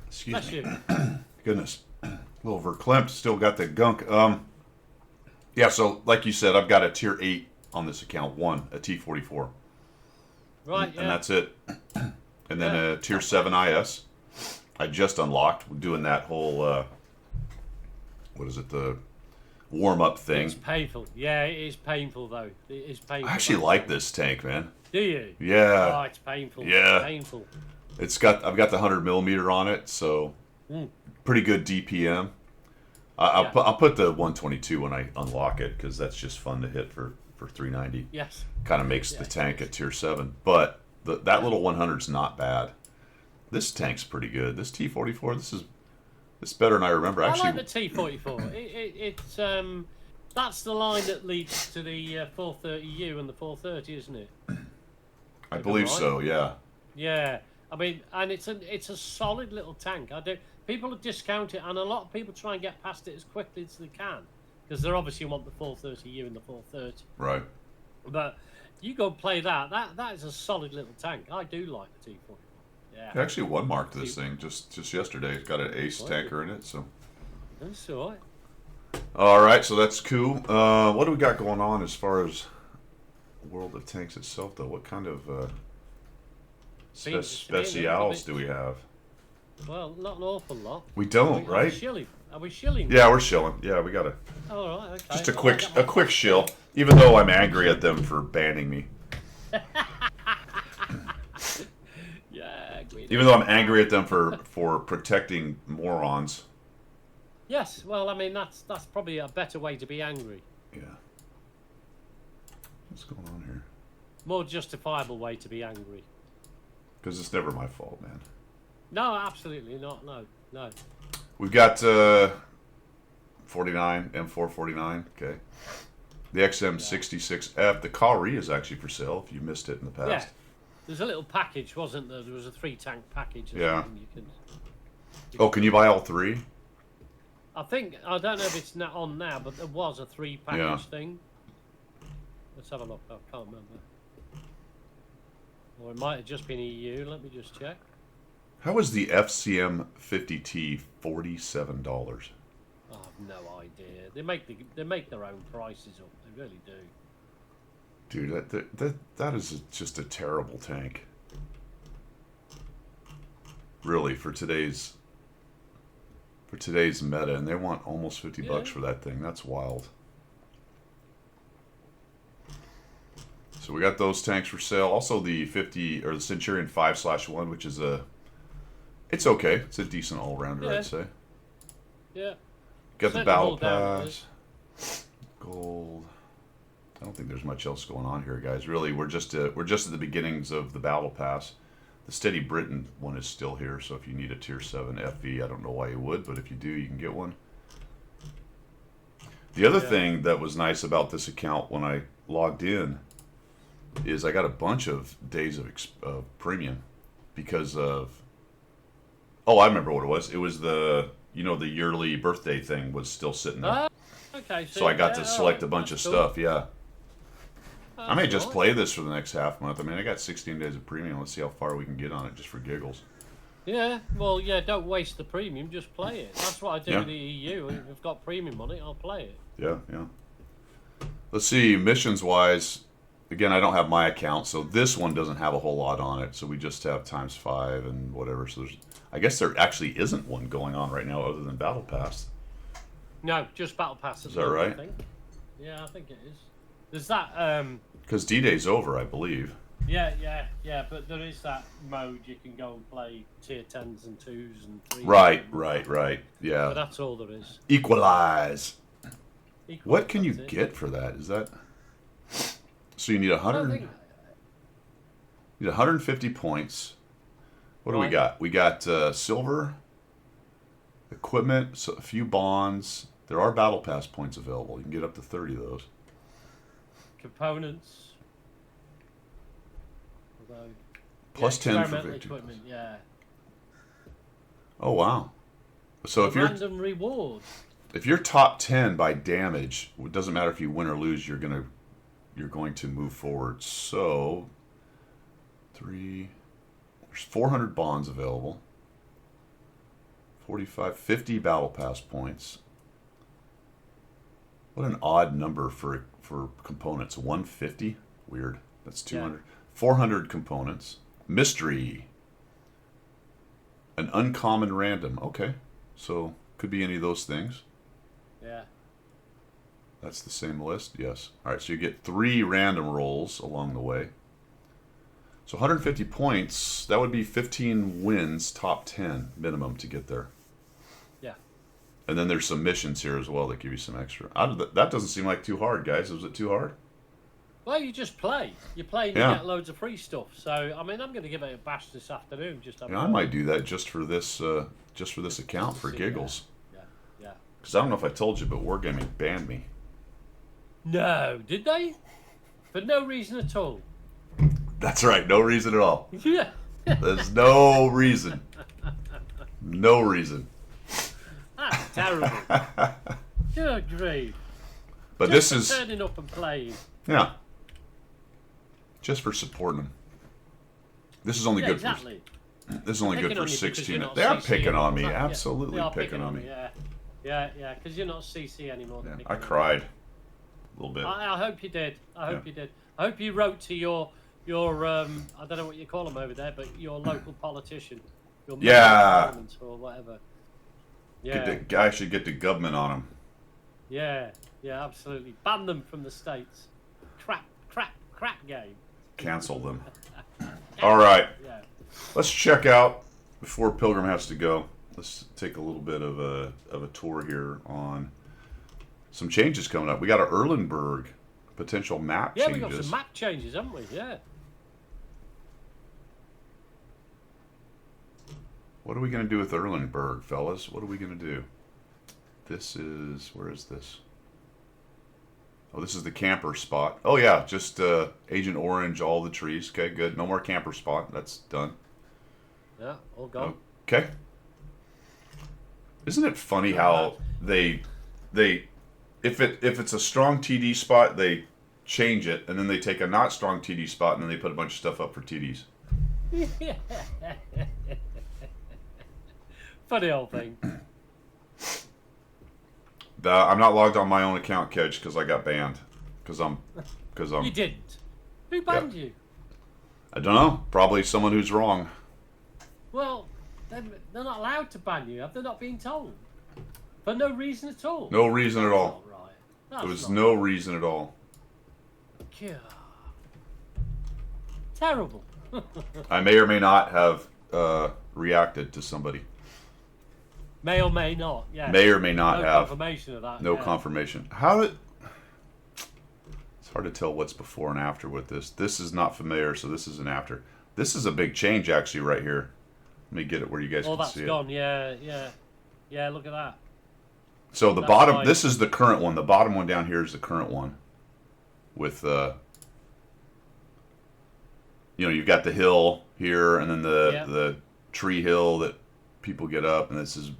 Excuse Bless me. you. Goodness. A little verklempt, still got the gunk. Yeah, so like you said, I've got a tier 8 on this account, a T44. Right. And that's it. And then a tier 7 IS. I just unlocked doing that whole, what is it, the warm-up thing. It's painful. Yeah, it is painful, though. It is painful. I actually like this tank, man. Do you? Yeah. Oh, it's painful. Yeah. It's painful. I've got the 100mm on it, so pretty good DPM. I'll put the 122 when I unlock it, because that's just fun to hit for 390. Yes. Kind of makes the tank a tier 7. But that little 100's not bad. This tank's pretty good. This T44, this is better than I remember. Actually, I like the T44. It's that's the line that leads to the 430U and the 430, isn't it? I believe so. Yeah. Yeah. I mean, and it's a solid little tank. People discount it, and a lot of people try and get past it as quickly as they can, because they obviously want the 430U and the 430. Right. But you go and play that is a solid little tank. I do like the T44. Yeah. I actually one marked this thing just yesterday. It's got an ace tanker in it, so. That's all right. All right, so that's cool. What do we got going on as far as World of Tanks itself, though? What kind of specials do we have? Well, not an awful lot. We don't, right? Are we shilling? Yeah, we're shilling. Yeah, we got to. All right, okay. Just a quick shill. Even though I'm angry at them for banning me. Yeah, even though I'm angry at them for protecting morons. Yes, well, I mean that's probably a better way to be angry. Yeah. What's going on here? More justifiable way to be angry. Because it's never my fault, man. No, absolutely not. No. We've got 49 M449. Okay. The XM66F. The Kari is actually for sale. If you missed it in the past. Yeah. There's a little package, wasn't there? There was a 3-tank package. Yeah. Can you buy all 3? I don't know if it's not on now, but there was a 3-package thing. Let's have a look. I can't remember. Or it might have just been EU. Let me just check. How is the FCM 50T $47? I have no idea. They make their own prices up. They really do. Dude, that is just a terrible tank. Really, for today's meta, and they want almost $50 for that thing. That's wild. So we got those tanks for sale. Also the the Centurion 5/1, which is it's okay. It's a decent all-rounder, I'd say. Yeah. Got the battle pass. Gold. I don't think there's much else going on here, guys. Really, we're just at the beginnings of the battle pass. The Steady Britain one is still here, so if you need a tier 7 FV, I don't know why you would, but if you do, you can get one. The other thing that was nice about this account when I logged in is I got a bunch of days of premium because of. Oh, I remember what it was. It was the yearly birthday thing was still sitting there. Okay. So I got to select a bunch of stuff. Yeah. I may just play this for the next half month. I mean, I got 16 days of premium. Let's see how far we can get on it just for giggles. Yeah, well, don't waste the premium. Just play it. That's what I do with the EU. If I've got premium on it, I'll play it. Yeah. Let's see, missions-wise, again, I don't have my account, so this one doesn't have a whole lot on it. So we just have ×5 and whatever. So I guess there actually isn't one going on right now other than Battle Pass. No, just Battle Pass. Is that right? I think it is. There's that. Because D-Day's over, I believe. Yeah. But there is that mode you can go and play tier 10s and 2s and 3s. Right. But Yeah. that's all there is. Equalize. Equal, What can you that's it. get for that? Is that so? You need I don't 100. think. You need 150 points. What do we Right. got? We got silver, equipment, so a few bonds. There are battle pass points available. You can get up to 30 of those. Components. Although, Plus 10 for experimental victory. equipment. Yeah. Oh wow! So if you're Random reward. if you're top 10 by damage, it doesn't matter if you win or lose. You're going to move forward. So there's 400 bonds available. 50 battle pass points. What an odd number for components. 150? Weird. That's 200. 400 components. Mystery. An uncommon random. Okay. So could be any of those things. Yeah. That's the same list? Yes. All right, so you get 3 random rolls along the way. So 150 points, that would be 15 wins, top 10 minimum to get there. Yeah. And then there's some missions here as well that give you some extra. That doesn't seem like too hard, guys. Was it too hard? Well, you just play. You play and Yeah. you get loads of free stuff. So, I mean, I'm going to give it a bash this afternoon. Just have Yeah, I might do that just for this account for giggles. Yeah. Because I don't know if I told you, but Wargaming banned me. No, did they? For no reason at all. That's right, no reason at all. Yeah. There's no reason. No reason. That's terrible. Good grief. But Just this for is, turning up and playing. yeah, just for supporting them. This is only Yeah, good exactly. for. This is only Picking good on for you because 16. you're not They are CC picking on me. anymore. Yeah, Absolutely they are picking on me. Yeah, because you're not CC anymore. Yeah, They're I picking on you. cried a little bit. I hope you did. I hope Yeah. you did. I hope you wrote to your I don't know what you call them over there, but your local politician, your member of Yeah. parliament or whatever. Yeah, Get the, I should get the government on them. yeah, absolutely. Ban them from the states. Crap game. Cancel them. All right, Yeah. let's check out before Pilgrim has to go. Let's take a little bit of a tour here on some changes coming up. We got our Erlenberg potential map Yeah, changes. we got some map changes, haven't we? Yeah. What are we going to do with Erlenberg, fellas? What are we going to do? Where is this? Oh, this is the camper spot. Oh, yeah, just Agent Orange, all the trees. Okay, good. No more camper spot. That's done. Yeah, all gone. Okay. Isn't it funny how they if it's a strong TD spot, they change it, and then they take a not strong TD spot, and then they put a bunch of stuff up for TDs. Funny old thing. I'm not logged on my own account, Kedge, because I got banned. Because I'm. You didn't. Who banned you? I don't know. Probably someone who's wrong. Well, they're not allowed to ban you. Have they not been told? For no reason at all. No reason at all. Not right. That's There was not no reason at all. God. Terrible. I may or may not have reacted to somebody. May or may not. Yeah. May or may not no have. confirmation of that. No yeah. confirmation. How did? It's hard to tell what's before and after with this. This is not familiar, so this is an after. This is a big change actually right here. Let me get it where you guys Oh, can that's see gone. Yeah. Look at that. So the That's bottom. right. This is the current one. The bottom one down here is the current one. With you've got the hill here, and then the tree hill that people get up, and this is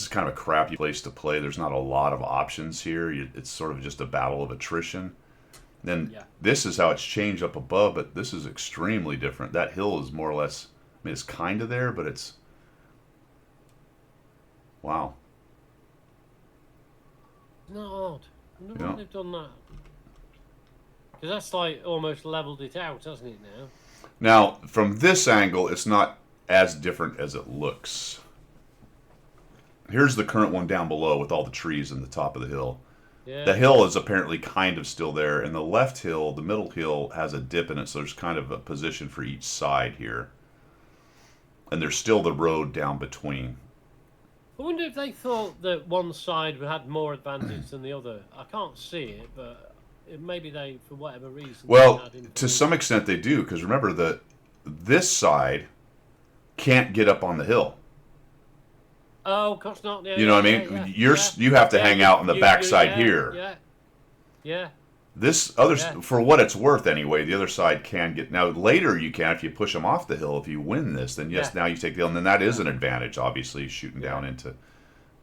kind of a crappy place to play. There's not a lot of options here. It's sort of just a battle of attrition. Then this is how it's changed up above, but this is extremely different. That hill is more or less, I mean, it's kind of there, but it's, wow. Not odd. I wonder Yeah. why they've done that. Because that's like almost leveled it out, hasn't it now? Now, from this angle, it's not as different as it looks. Here's the current one down below with all the trees in the top of the hill. Yeah. The hill is apparently kind of still there, and the left hill, the middle hill, has a dip in it, so there's kind of a position for each side here. And there's still the road down between. I wonder if they thought that one side had more advantage than the other. I can't see it, but maybe they, for whatever reason. Well, to some extent they do, because remember that this side can't get up on the hill. Oh, of course not. Yeah, you know what I mean? You have to hang out on the backside here. Yeah. Yeah. This other, for what it's worth anyway, the other side can get. Now later you can, if you push them off the hill. If you win this, then yes, now you take the hill, and then that is an advantage. Obviously, shooting down into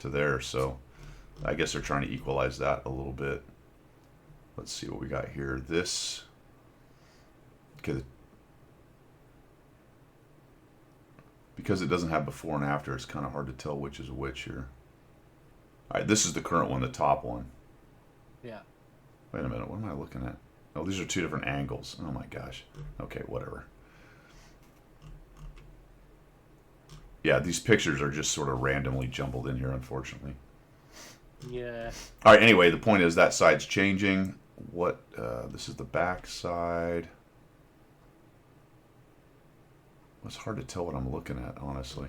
there. So, I guess they're trying to equalize that a little bit. Let's see what we got here. This, because it doesn't have before and after, it's kind of hard to tell which is which here. All right, this is the current one, the top one. Yeah. Wait a minute, what am I looking at? Oh, these are two different angles. Oh my gosh. Okay, whatever. Yeah, these pictures are just sort of randomly jumbled in here, unfortunately. Yeah. All right, anyway, the point is that side's changing. What, this is the back side. It's hard to tell what I'm looking at, honestly.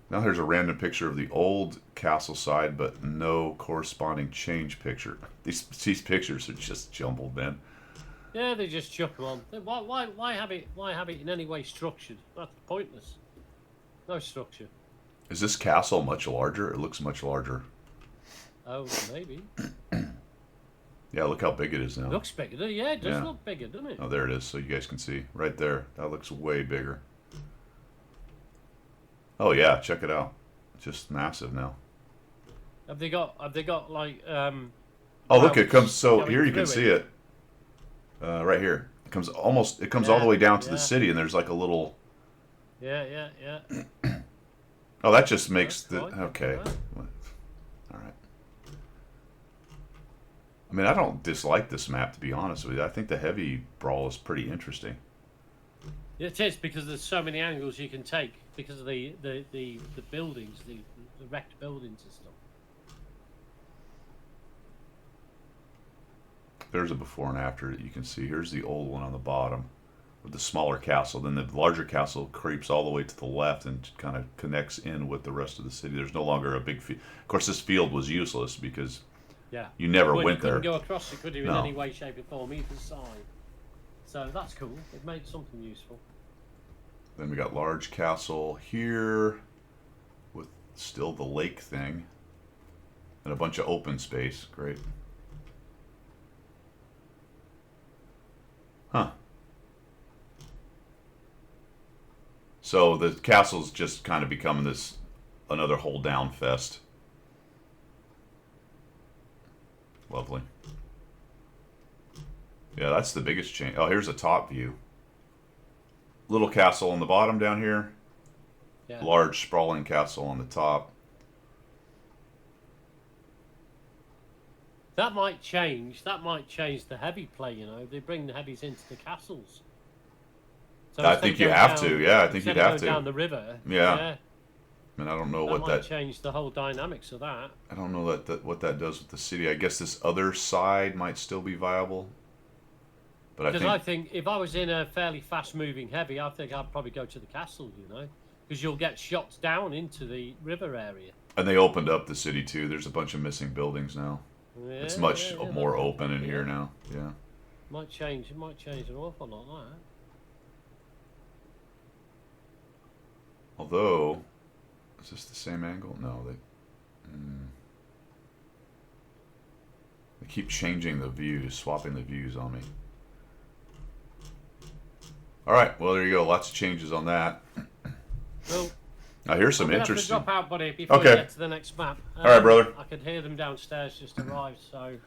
Now there's a random picture of the old castle side, but no corresponding change picture. These pictures are just jumbled, man. Yeah, they just chuck them on. Why have it? Why have it in any way structured? That's pointless. No structure. Is this castle much larger? It looks much larger. Oh, maybe. Yeah, look how big it is now. It looks bigger. Yeah, it does look bigger, doesn't it? Oh, there it is, so you guys can see right there. That looks way bigger. Oh yeah, check it out. Just massive now. Have they got like Oh look, it comes so here you can see it. Right here. It comes all the way down to the city, and there's like a little. Yeah. Oh, that just makes the okay. Right. All right. I mean, I don't dislike this map, to be honest with you. I think the heavy brawl is pretty interesting. It is, because there's so many angles you can take because of the buildings, the wrecked buildings and stuff. There's a before and after that you can see. Here's the old one on the bottom with the smaller castle. Then the larger castle creeps all the way to the left and kind of connects in with the rest of the city. There's no longer a big field. Of course, this field was useless because you never went there. You couldn't go across it, could you, in any way, shape, or form, either side. So that's cool. It made something useful. Then we got large castle here with still the lake thing and a bunch of open space. Great. Huh. So the castle's just kind of becoming this another hold down fest. Lovely. Yeah, that's the biggest change. Oh, here's a top view. Little castle on the bottom down here. Yeah. Large sprawling castle on the top. That might change. That might change the heavy play, you know. They bring the heavies into the castles. So I think you have to. Yeah, I think you'd have to. Down the river. Yeah. I mean, I don't know what that might change the whole dynamics of that. I don't know what that does with the city. I guess this other side might still be viable. But I think if I was in a fairly fast-moving heavy, I think I'd probably go to the castle, you know, because you'll get shots down into the river area. And they opened up the city too. There's a bunch of missing buildings now. Yeah, it's much more open in here now. Yeah. It might change an awful lot, that. Although, is this the same angle? No, they keep changing the views, swapping the views on me. All right, well there you go. Lots of changes on that. Well, now here's some interesting. Have to drop out, buddy, before we get to the next map. All right, brother. I could hear them downstairs just arrived, so.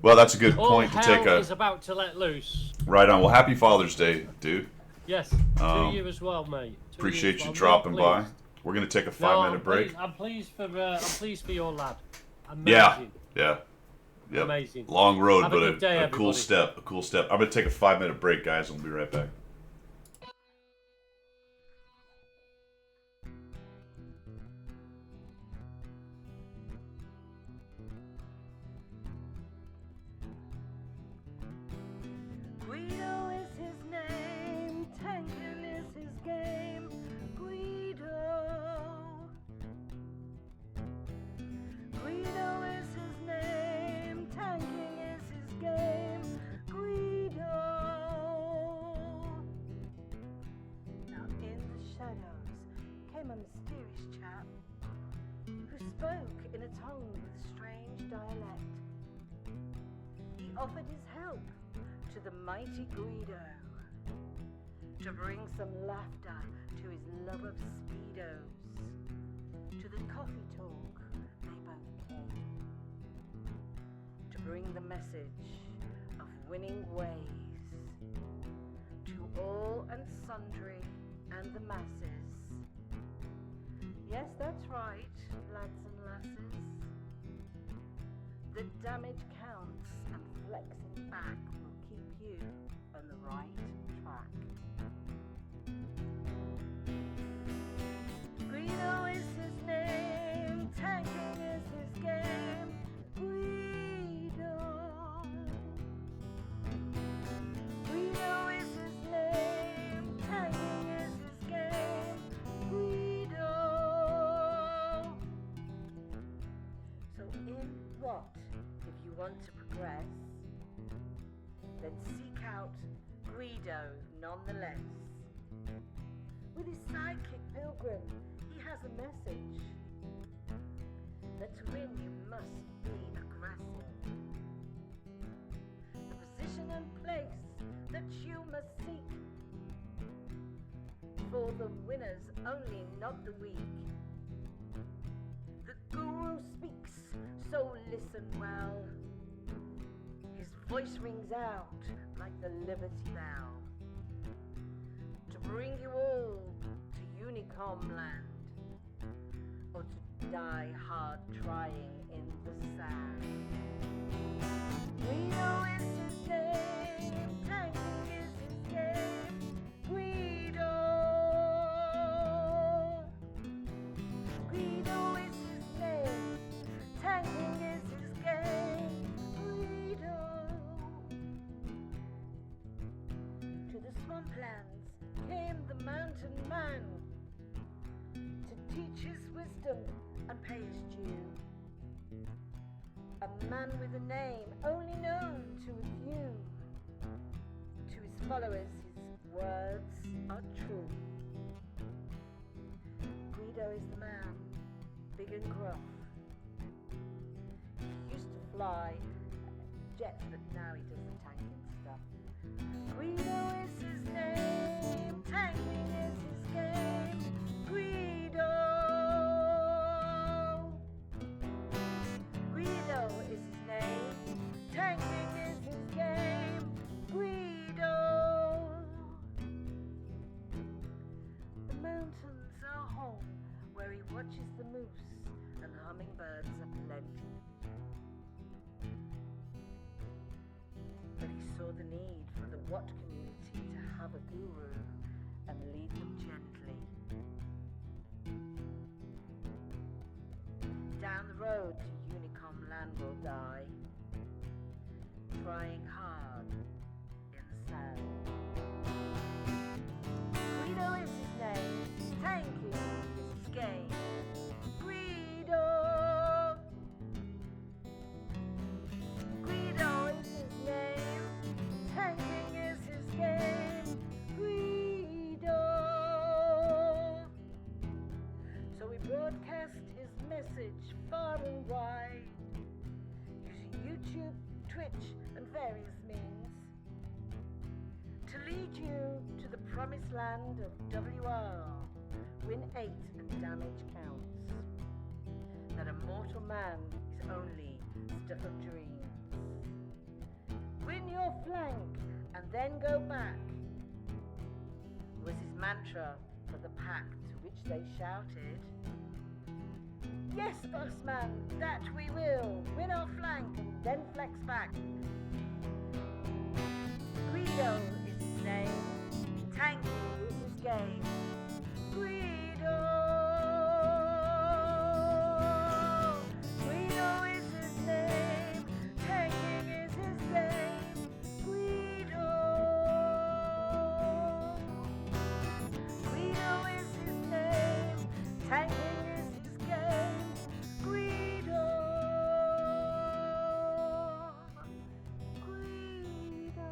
Well, that's a good point to take. All hell is about to let loose. Right on. Well, happy Father's Day, dude. Yes, to you as well, mate. Appreciate you dropping by. We're gonna take a 5-minute break. I'm pleased for your lad. Amazing. Yeah. Yep. Amazing. Long road, Have but a good day, a cool step. A cool step. I'm gonna take a 5-minute break, guys, and we'll be right back. mysterious chap who spoke in a tongue with strange dialect. He offered his help to the mighty Guido to bring some laughter to his love of speedos. To the coffee talk they both came, to bring the message of winning ways to all and sundry and the masses. Yes, that's right, lads and lasses. The damage counts and flexing back will keep you on the right track. Guido is his name, tanking is his game. Guido. Guido is his name, tanking is his game. Guido. So in what, if you want to progress, then seek out Guido nonetheless. With his sidekick Pilgrim, he has a message that to win you must be aggressive. The position and place that you must seek, for the winners only, not the weak. The guru speaks, so listen well. His voice rings out like the Liberty Bell to bring you all to Unicom land, or to die hard trying in the sand. Guido is his name, tanking is his game. Guido. Guido is his name, tanking is his game. Guido. To the swamplands came the mountain man to teach his wisdom and pay his due. A man with a name only known to a few. To his followers his words are true. Guido is the man, big and gruff. He used to fly jets, but now he does the tanking stuff. Guido is his name, tanking is his game. Guido. Guido is his name, tanking is his game. Guido. The mountains are home where he watches the moose and hummingbirds aplenty. But he saw the need for the Wat community to have a guru and lead them gently. Down the road to Unicom land will die, trying hard in the sand. Guido is his name, tanking is his game. Guido. Guido is his name, tanking is his game. Guido. So he broadcast his message far and wide, using YouTube, Twitch and various means, to lead you to the promised land of WR, win 8 and damage counts, that a mortal man is only stuff of dreams. Win your flank and then go back, was his mantra for the pack, to which they shouted, yes, boss man, that we will. Win our flank and then flex back. Guido is his name, tanking is his game. Guido. Guido is his name, tanking is his game. Guido. Guido is his name, tanking is his game. Guido. Guido.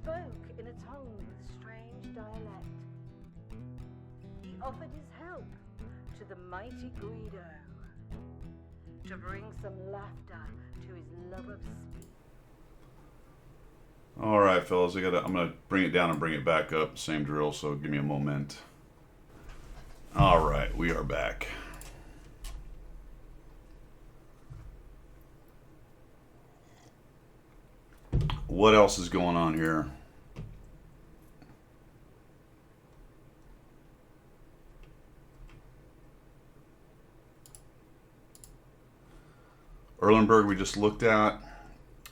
spoke in a tongue with strange dialect. He offered his help to the mighty Guido to bring some laughter to his love of speech. All right, fellas, I'm gonna bring it down and bring it back up. Same drill. So give me a moment. All right, we are back. What else is going on here? Erlenberg we just looked at.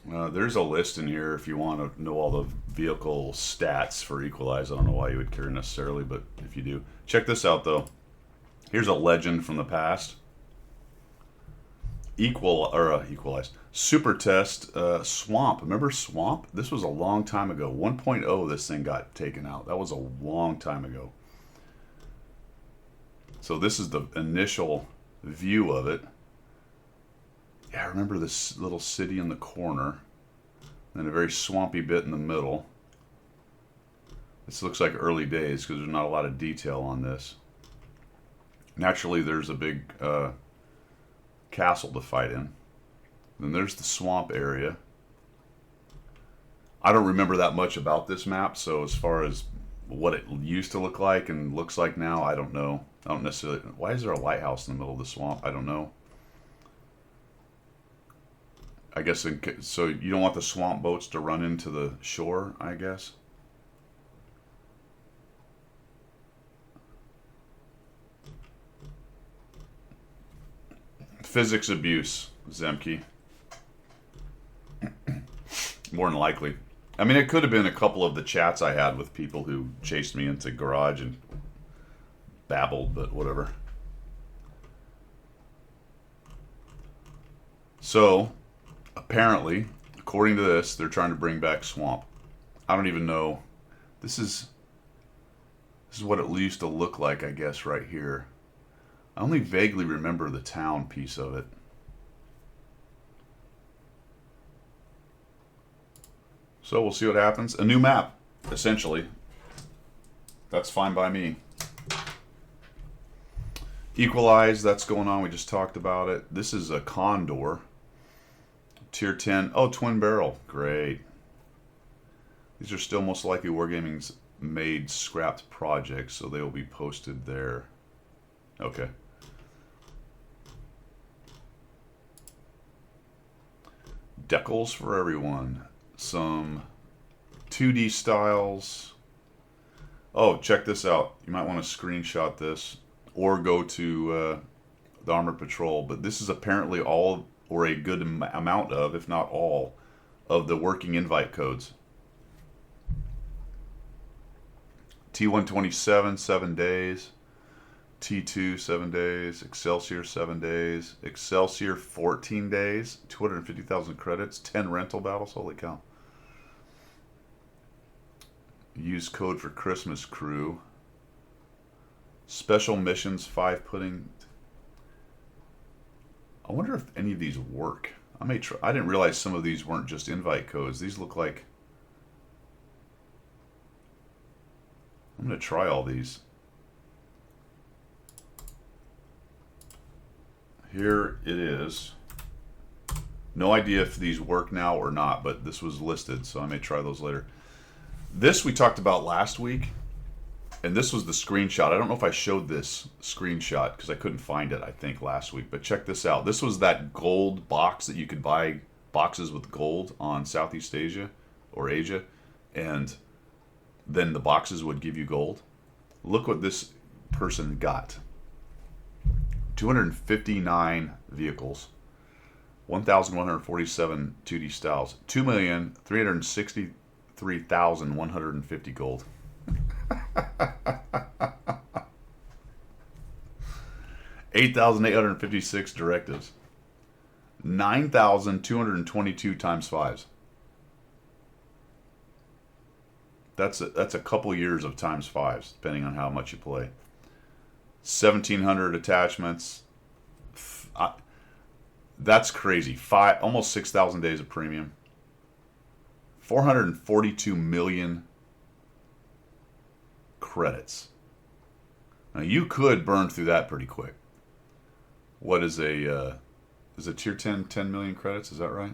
There's a list in here if you want to know all the vehicle stats for Equalize. I don't know why you would care necessarily, but if you do. Check this out though. Here's a legend from the past. Equalize. Super Test Swamp. Remember Swamp? This was a long time ago. 1.0 this thing got taken out. That was a long time ago. So this is the initial view of it. Yeah, I remember this little city in the corner. And a very swampy bit in the middle. This looks like early days because there's not a lot of detail on this. Naturally, there's a big castle to fight in. Then there's the swamp area. I don't remember that much about this map, so as far as what it used to look like and looks like now, I don't know. I don't necessarily... Why is there a lighthouse in the middle of the swamp? I don't know. I guess, so you don't want the swamp boats to run into the shore, I guess? Physics abuse, Zemke. More than likely. I mean, it could have been a couple of the chats I had with people who chased me into garage and babbled, but whatever. So, apparently, according to this, they're trying to bring back Swamp. I don't even know. This is what it used to look like, I guess, right here. I only vaguely remember the town piece of it. So we'll see what happens. A new map, essentially. That's fine by me. Equalize, that's going on. We just talked about it. This is a Condor. Tier 10. Oh, Twin Barrel. Great. These are still most likely Wargaming's made scrapped projects, so they will be posted there. Okay. Decals for everyone. Some 2D styles. Oh, check this out. You might want to screenshot this or go to the Armored Patrol. But this is apparently all, or a good amount of, if not all, of the working invite codes. T127, 7 days. T2, 7 days. Excelsior, 7 days. Excelsior, 14 days. 250,000 credits. 10 rental battles. Holy cow. Use code for Christmas Crew. Special missions, 5 pudding. I wonder if any of these work. I may try. I didn't realize some of these weren't just invite codes. These look like... I'm going to try all these. Here it is. No idea if these work now or not, but this was listed, so I may try those later. This we talked about last week, and this was the screenshot. I don't know if I showed this screenshot because I couldn't find it, I think, last week. But check this out. This was that gold box that you could buy boxes with gold on Southeast Asia or Asia, and then the boxes would give you gold. Look what this person got. 259 vehicles. 1,147 2D styles. 2,363,150 gold. 8,856 directives. 9,222 times 5s. That's a couple years of times 5s, depending on how much you play. 1,700 attachments. That's crazy. Almost 6,000 days of premium. 442 million credits. Now you could burn through that pretty quick. What is a tier 10 10 million credits? Is that right?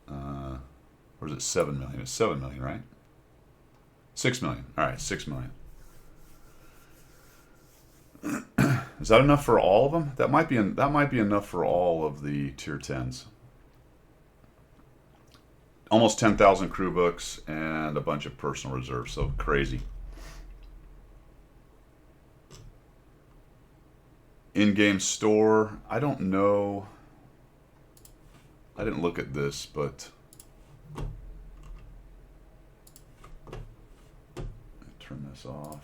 Or is it 7 million? It's 7 million, right? 6 million. All right, 6 million. Is that enough for all of them? That might be enough for all of the tier 10s. Almost 10,000 crew books and a bunch of personal reserves. So crazy. In-game store. I don't know. I didn't look at this, but turn this off.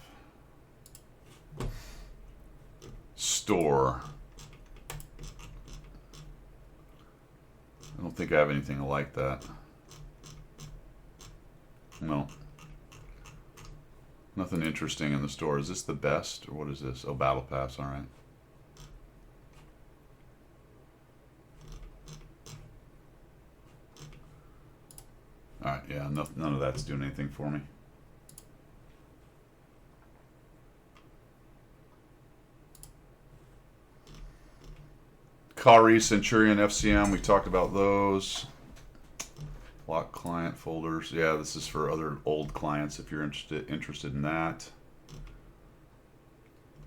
Store. I don't think I have anything like that. No. Nothing interesting in the store. Is this the best? Or what is this? Oh, Battle Pass. All right. All right. Yeah, none of that's doing anything for me. Kari, Centurion, FCM, we talked about those. Lock client folders. Yeah, this is for other old clients if you're interested in that.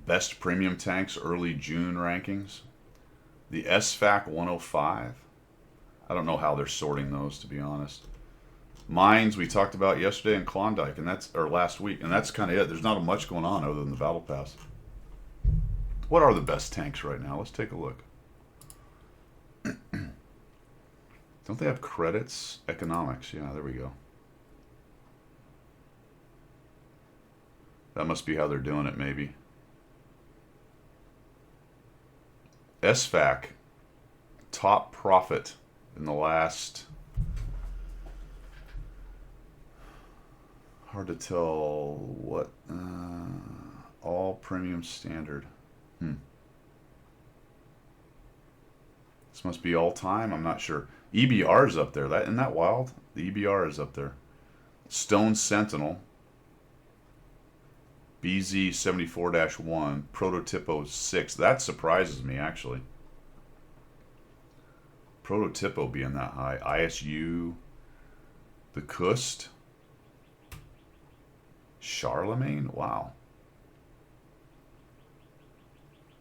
Best premium tanks early June rankings. The SFAC 105. I don't know how they're sorting those, to be honest. Mines we talked about yesterday in Klondike, and that's last week, and that's kind of it. There's not much going on other than the Battle Pass. What are the best tanks right now? Let's take a look. Don't they have credits? Economics. Yeah, there we go. That must be how they're doing it, maybe. SFAC. Top profit in the last... Hard to tell what... all premium standard. This must be all time. I'm not sure. EBR is up there. Isn't that wild? The EBR is up there. Stone Sentinel. BZ74-1. Prototypo 6. That surprises me, actually. Prototypo being that high. ISU. The Kust. Charlemagne? Wow.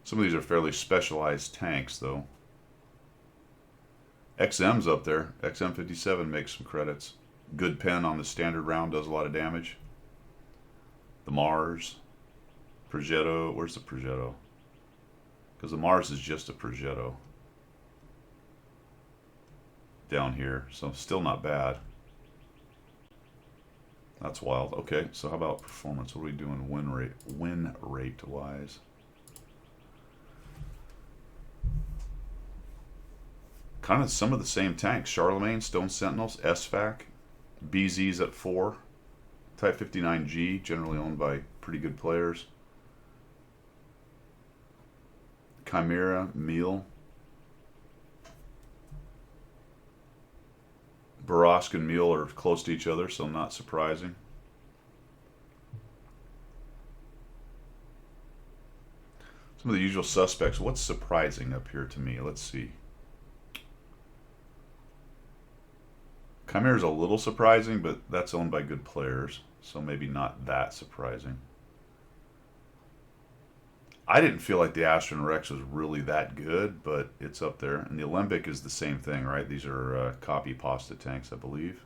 Some of these are fairly specialized tanks, though. XM's up there. XM57 makes some credits. Good pen on the standard round, does a lot of damage. The Mars. Progetto. Where's the Progetto? Because the Mars is just a Progetto. Down here. So still not bad. That's wild. Okay, so how about performance? What are we doing win rate wise? Kind of some of the same tanks. Charlemagne, Stone Sentinels, SFAC, BZ's at 4. Type 59G, generally owned by pretty good players. Chimera, Meal. Barask and Meal are close to each other, so not surprising. Some of the usual suspects. What's surprising up here to me? Let's see. Chimera is a little surprising, but that's owned by good players, so maybe not that surprising. I didn't feel like the Astron Rex was really that good, but it's up there. And the Alembic is the same thing, right? These are copy pasta tanks, I believe.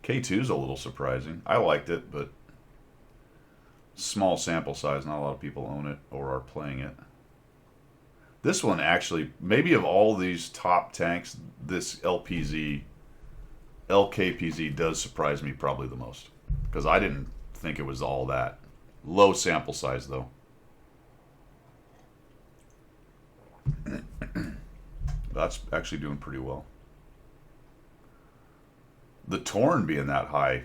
K2 is a little surprising. I liked it, but small sample size. Not a lot of people own it or are playing it. This one actually, maybe of all these top tanks, this LKPZ does surprise me probably the most. Because I didn't think it was all that. Low sample size, though. That's actually doing pretty well. The Torn being that high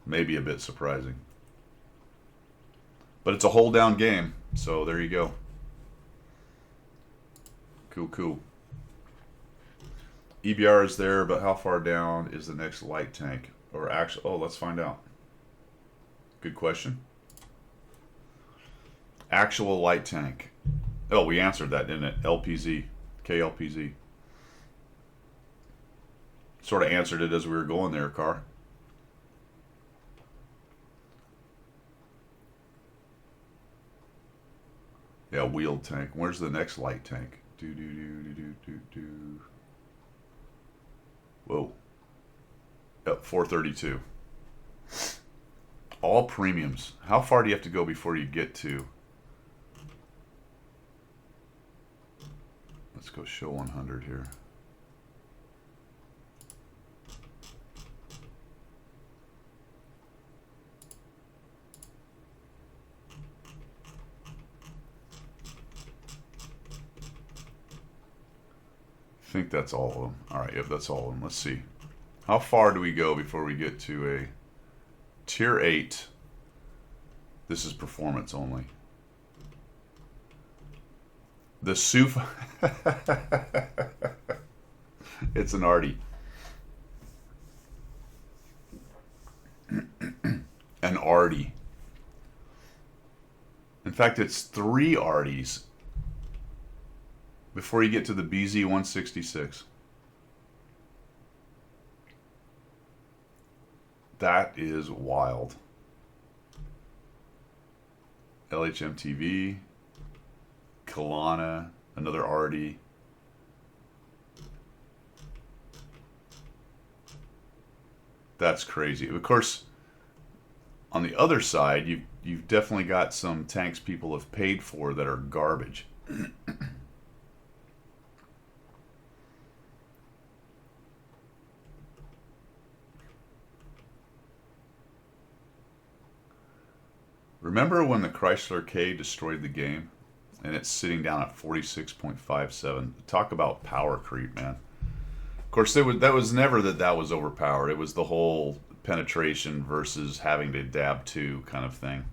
may be a bit surprising. But it's a hold down game, so there you go. Cool, cool. EBR is there, but how far down is the next light tank? Or actually, oh, let's find out. Good question. Actual light tank. Oh, we answered that, didn't it? LPZ. KLPZ. Sort of answered it as we were going there, Car. Yeah, wheeled tank. Where's the next light tank? Do. Whoa. Yep, 432. All premiums. How far do you have to go before you get to? Let's go show 100 here. I think that's all of them. All right, yep, that's all of them. Let's see. How far do we go before we get to a tier 8? This is performance only. The SUF. It's an arty. An arty. In fact, it's 3 arties before you get to the BZ-166. That is wild. LHMTV, Kalana, another arty. That's crazy. Of course, on the other side, you've definitely got some tanks people have paid for that are garbage. Remember when the Chrysler K destroyed the game? And it's sitting down at 46.57. Talk about power creep, man. Of course, that was never that was overpowered. It was the whole penetration versus having to dab 2 kind of thing.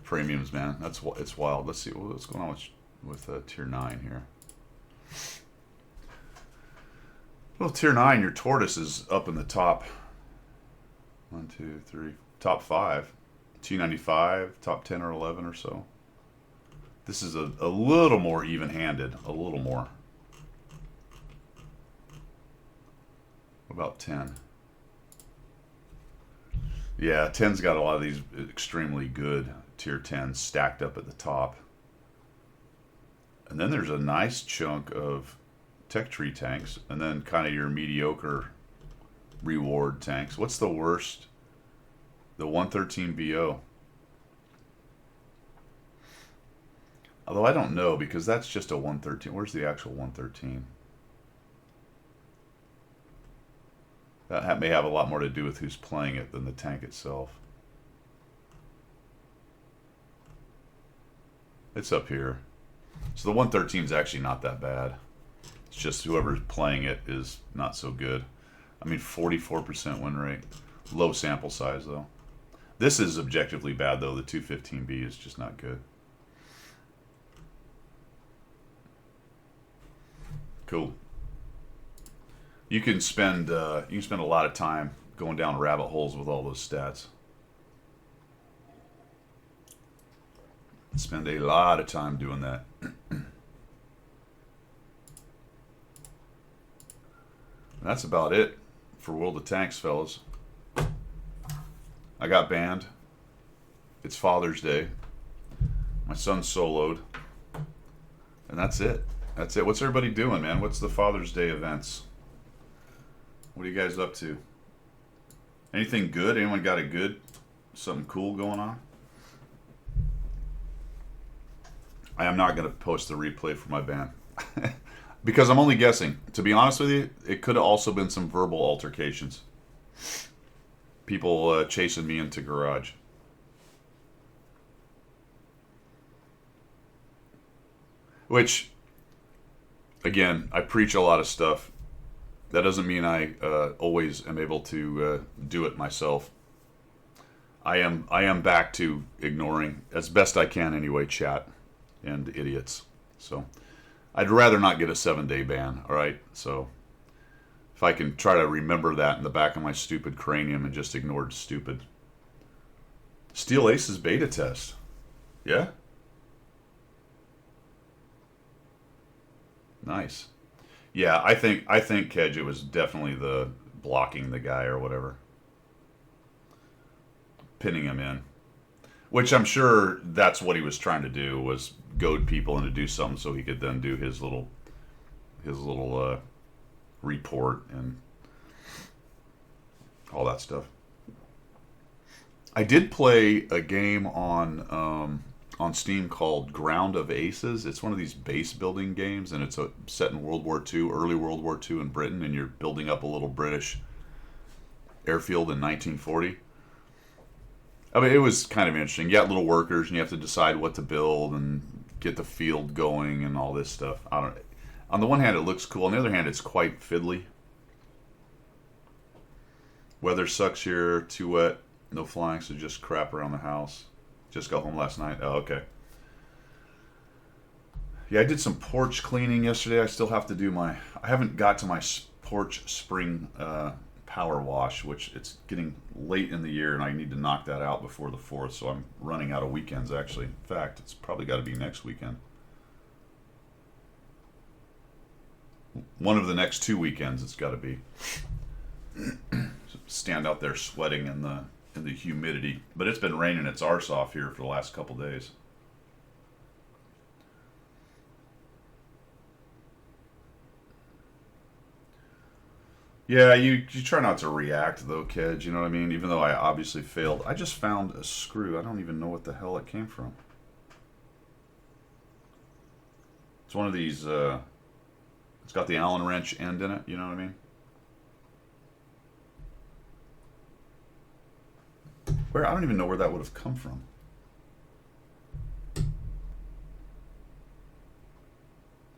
Premiums, man. It's wild. Let's see what's going on with tier 9 here. Well, tier 9, your tortoise is up in the top. 1, 2, 3, top 5. T95, top 10 or 11 or so. This is a little more even-handed, a little more. What about 10? Yeah, 10's got a lot of these extremely good tier 10s stacked up at the top. And then there's a nice chunk of tech tree tanks, and then kind of your mediocre reward tanks. What's the worst? The 113 BO. Although I don't know, because that's just a 113. Where's the actual 113? That may have a lot more to do with who's playing it than the tank itself. It's up here. So the 113 is actually not that bad. It's just whoever's playing it is not so good. I mean, 44% win rate. Low sample size, though. This is objectively bad, though. The 215B is just not good. Cool. You can spend a lot of time going down rabbit holes with all those stats. Spend a lot of time doing that. That's about it for World of Tanks, fellas. I got banned. It's Father's Day. My son soloed. And that's it. That's it. What's everybody doing, man? What's the Father's Day events? What are you guys up to? Anything good? Anyone got something cool going on? I am not going to post the replay for my ban. Because I'm only guessing. To be honest with you, it could have also been some verbal altercations. People chasing me into garage. Which, again, I preach a lot of stuff. That doesn't mean I always am able to do it myself. I am back to ignoring as best I can anyway, chat and idiots. So I'd rather not get a 7-day ban. All right, so if I can try to remember that in the back of my stupid cranium and just ignore stupid. Steel Aces beta test. Yeah. Nice. Yeah, I think Kedge, it was definitely the blocking the guy or whatever. Pinning him in. Which I'm sure that's what he was trying to do, was goad people into do something so he could then do his little report and all that stuff. I did play a game on Steam called Ground of Aces. It's one of these base building games, and it's set in World War II, early World War II in Britain, and you're building up a little British airfield in 1940. I mean, it was kind of interesting. You got little workers, and you have to decide what to build and get the field going and all this stuff. On the one hand, it looks cool. On the other hand, it's quite fiddly. Weather sucks here. Too wet. No flying, so just crap around the house. Just got home last night. Oh, okay. Yeah, I did some porch cleaning yesterday. I still have to do I haven't got to my porch spring power wash, which it's getting late in the year, and I need to knock that out before the 4th, so I'm running out of weekends, actually. In fact, it's probably got to be next weekend. One of the next 2 weekends it's got to be. Stand out there sweating in the humidity. But it's been raining its arse off here for the last couple days. Yeah, you try not to react though, kids. You know what I mean? Even though I obviously failed. I just found a screw. I don't even know what the hell it came from. It's one of these, it's got the Allen wrench end in it. You know what I mean? I don't even know where that would have come from.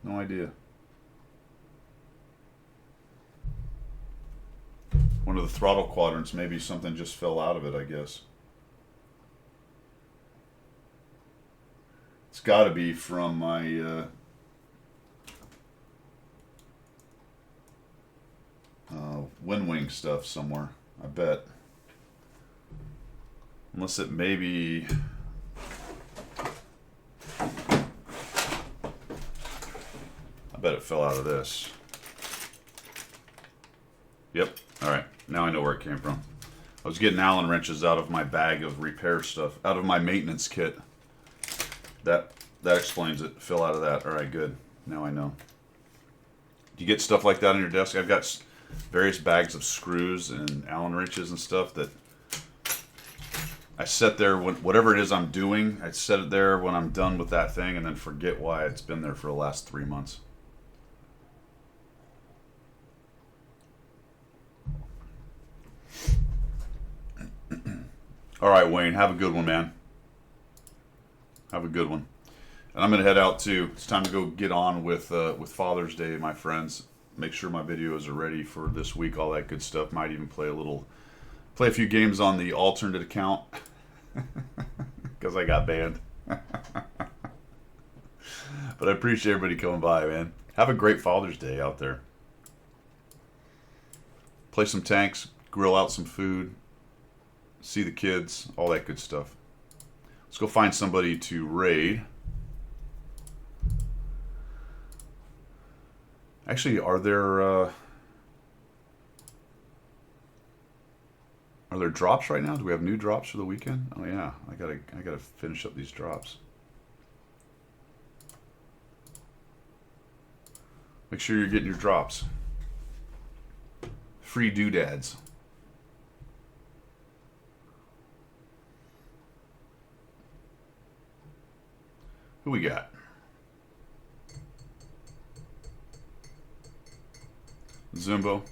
No idea. One of the throttle quadrants, maybe something just fell out of it, I guess. It's got to be from my Windwing stuff somewhere, I bet. Unless it maybe... I bet it fell out of this. Yep. Alright. Now I know where it came from. I was getting Allen wrenches out of my bag of repair stuff. Out of my maintenance kit. That explains it. Fell out of that. Alright, good. Now I know. Do you get stuff like that on your desk? I've got various bags of screws and Allen wrenches and stuff that I set there, whatever it is I'm doing, I set it there when I'm done with that thing and then forget why it's been there for the last 3 months. All right, Wayne, have a good one, man. Have a good one. And I'm going to head out too. It's time to go get on with Father's Day, my friends. Make sure my videos are ready for this week, all that good stuff. Might even play a few games on the alternate account. Because I got banned. But I appreciate everybody coming by, man. Have a great Father's Day out there. Play some tanks, grill out some food, see the kids, all that good stuff. Let's go find somebody to raid. Actually, are there drops right now? Do we have new drops for the weekend? Oh yeah, I gotta finish up these drops. Make sure you're getting your drops. Free doodads. Who we got? Zumbo.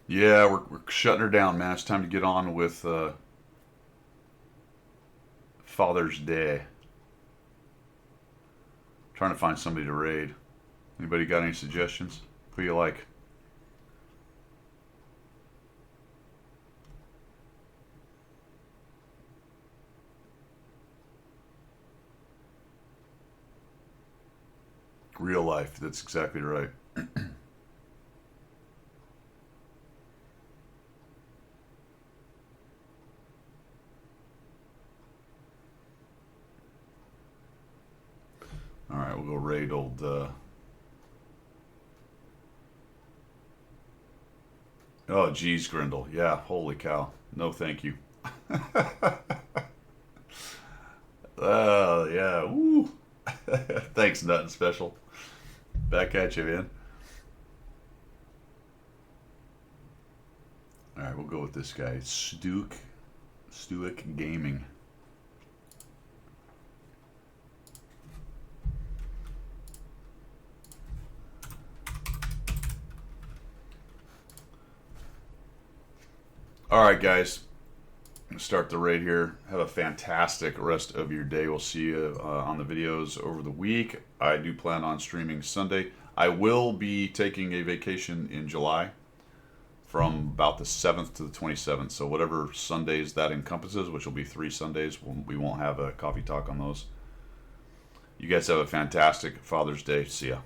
Yeah, we're shutting her down, man. It's time to get on with Father's Day. Trying to find somebody to raid. Anybody got any suggestions? Who you like? Real life. That's exactly right. All right, we'll go raid old. Oh, geez, Grindle. Yeah, holy cow. No, thank you. Oh, yeah. Woo. Thanks, Nut and Special. Back at you, man. All right, we'll go with this guy, Stuick Gaming. All right, guys. I'm gonna start the raid here. Have a fantastic rest of your day. We'll see you on the videos over the week. I do plan on streaming Sunday. I will be taking a vacation in July from about the 7th to the 27th. So whatever Sundays that encompasses, which will be 3 Sundays, we won't have a coffee talk on those. You guys have a fantastic Father's Day. See ya.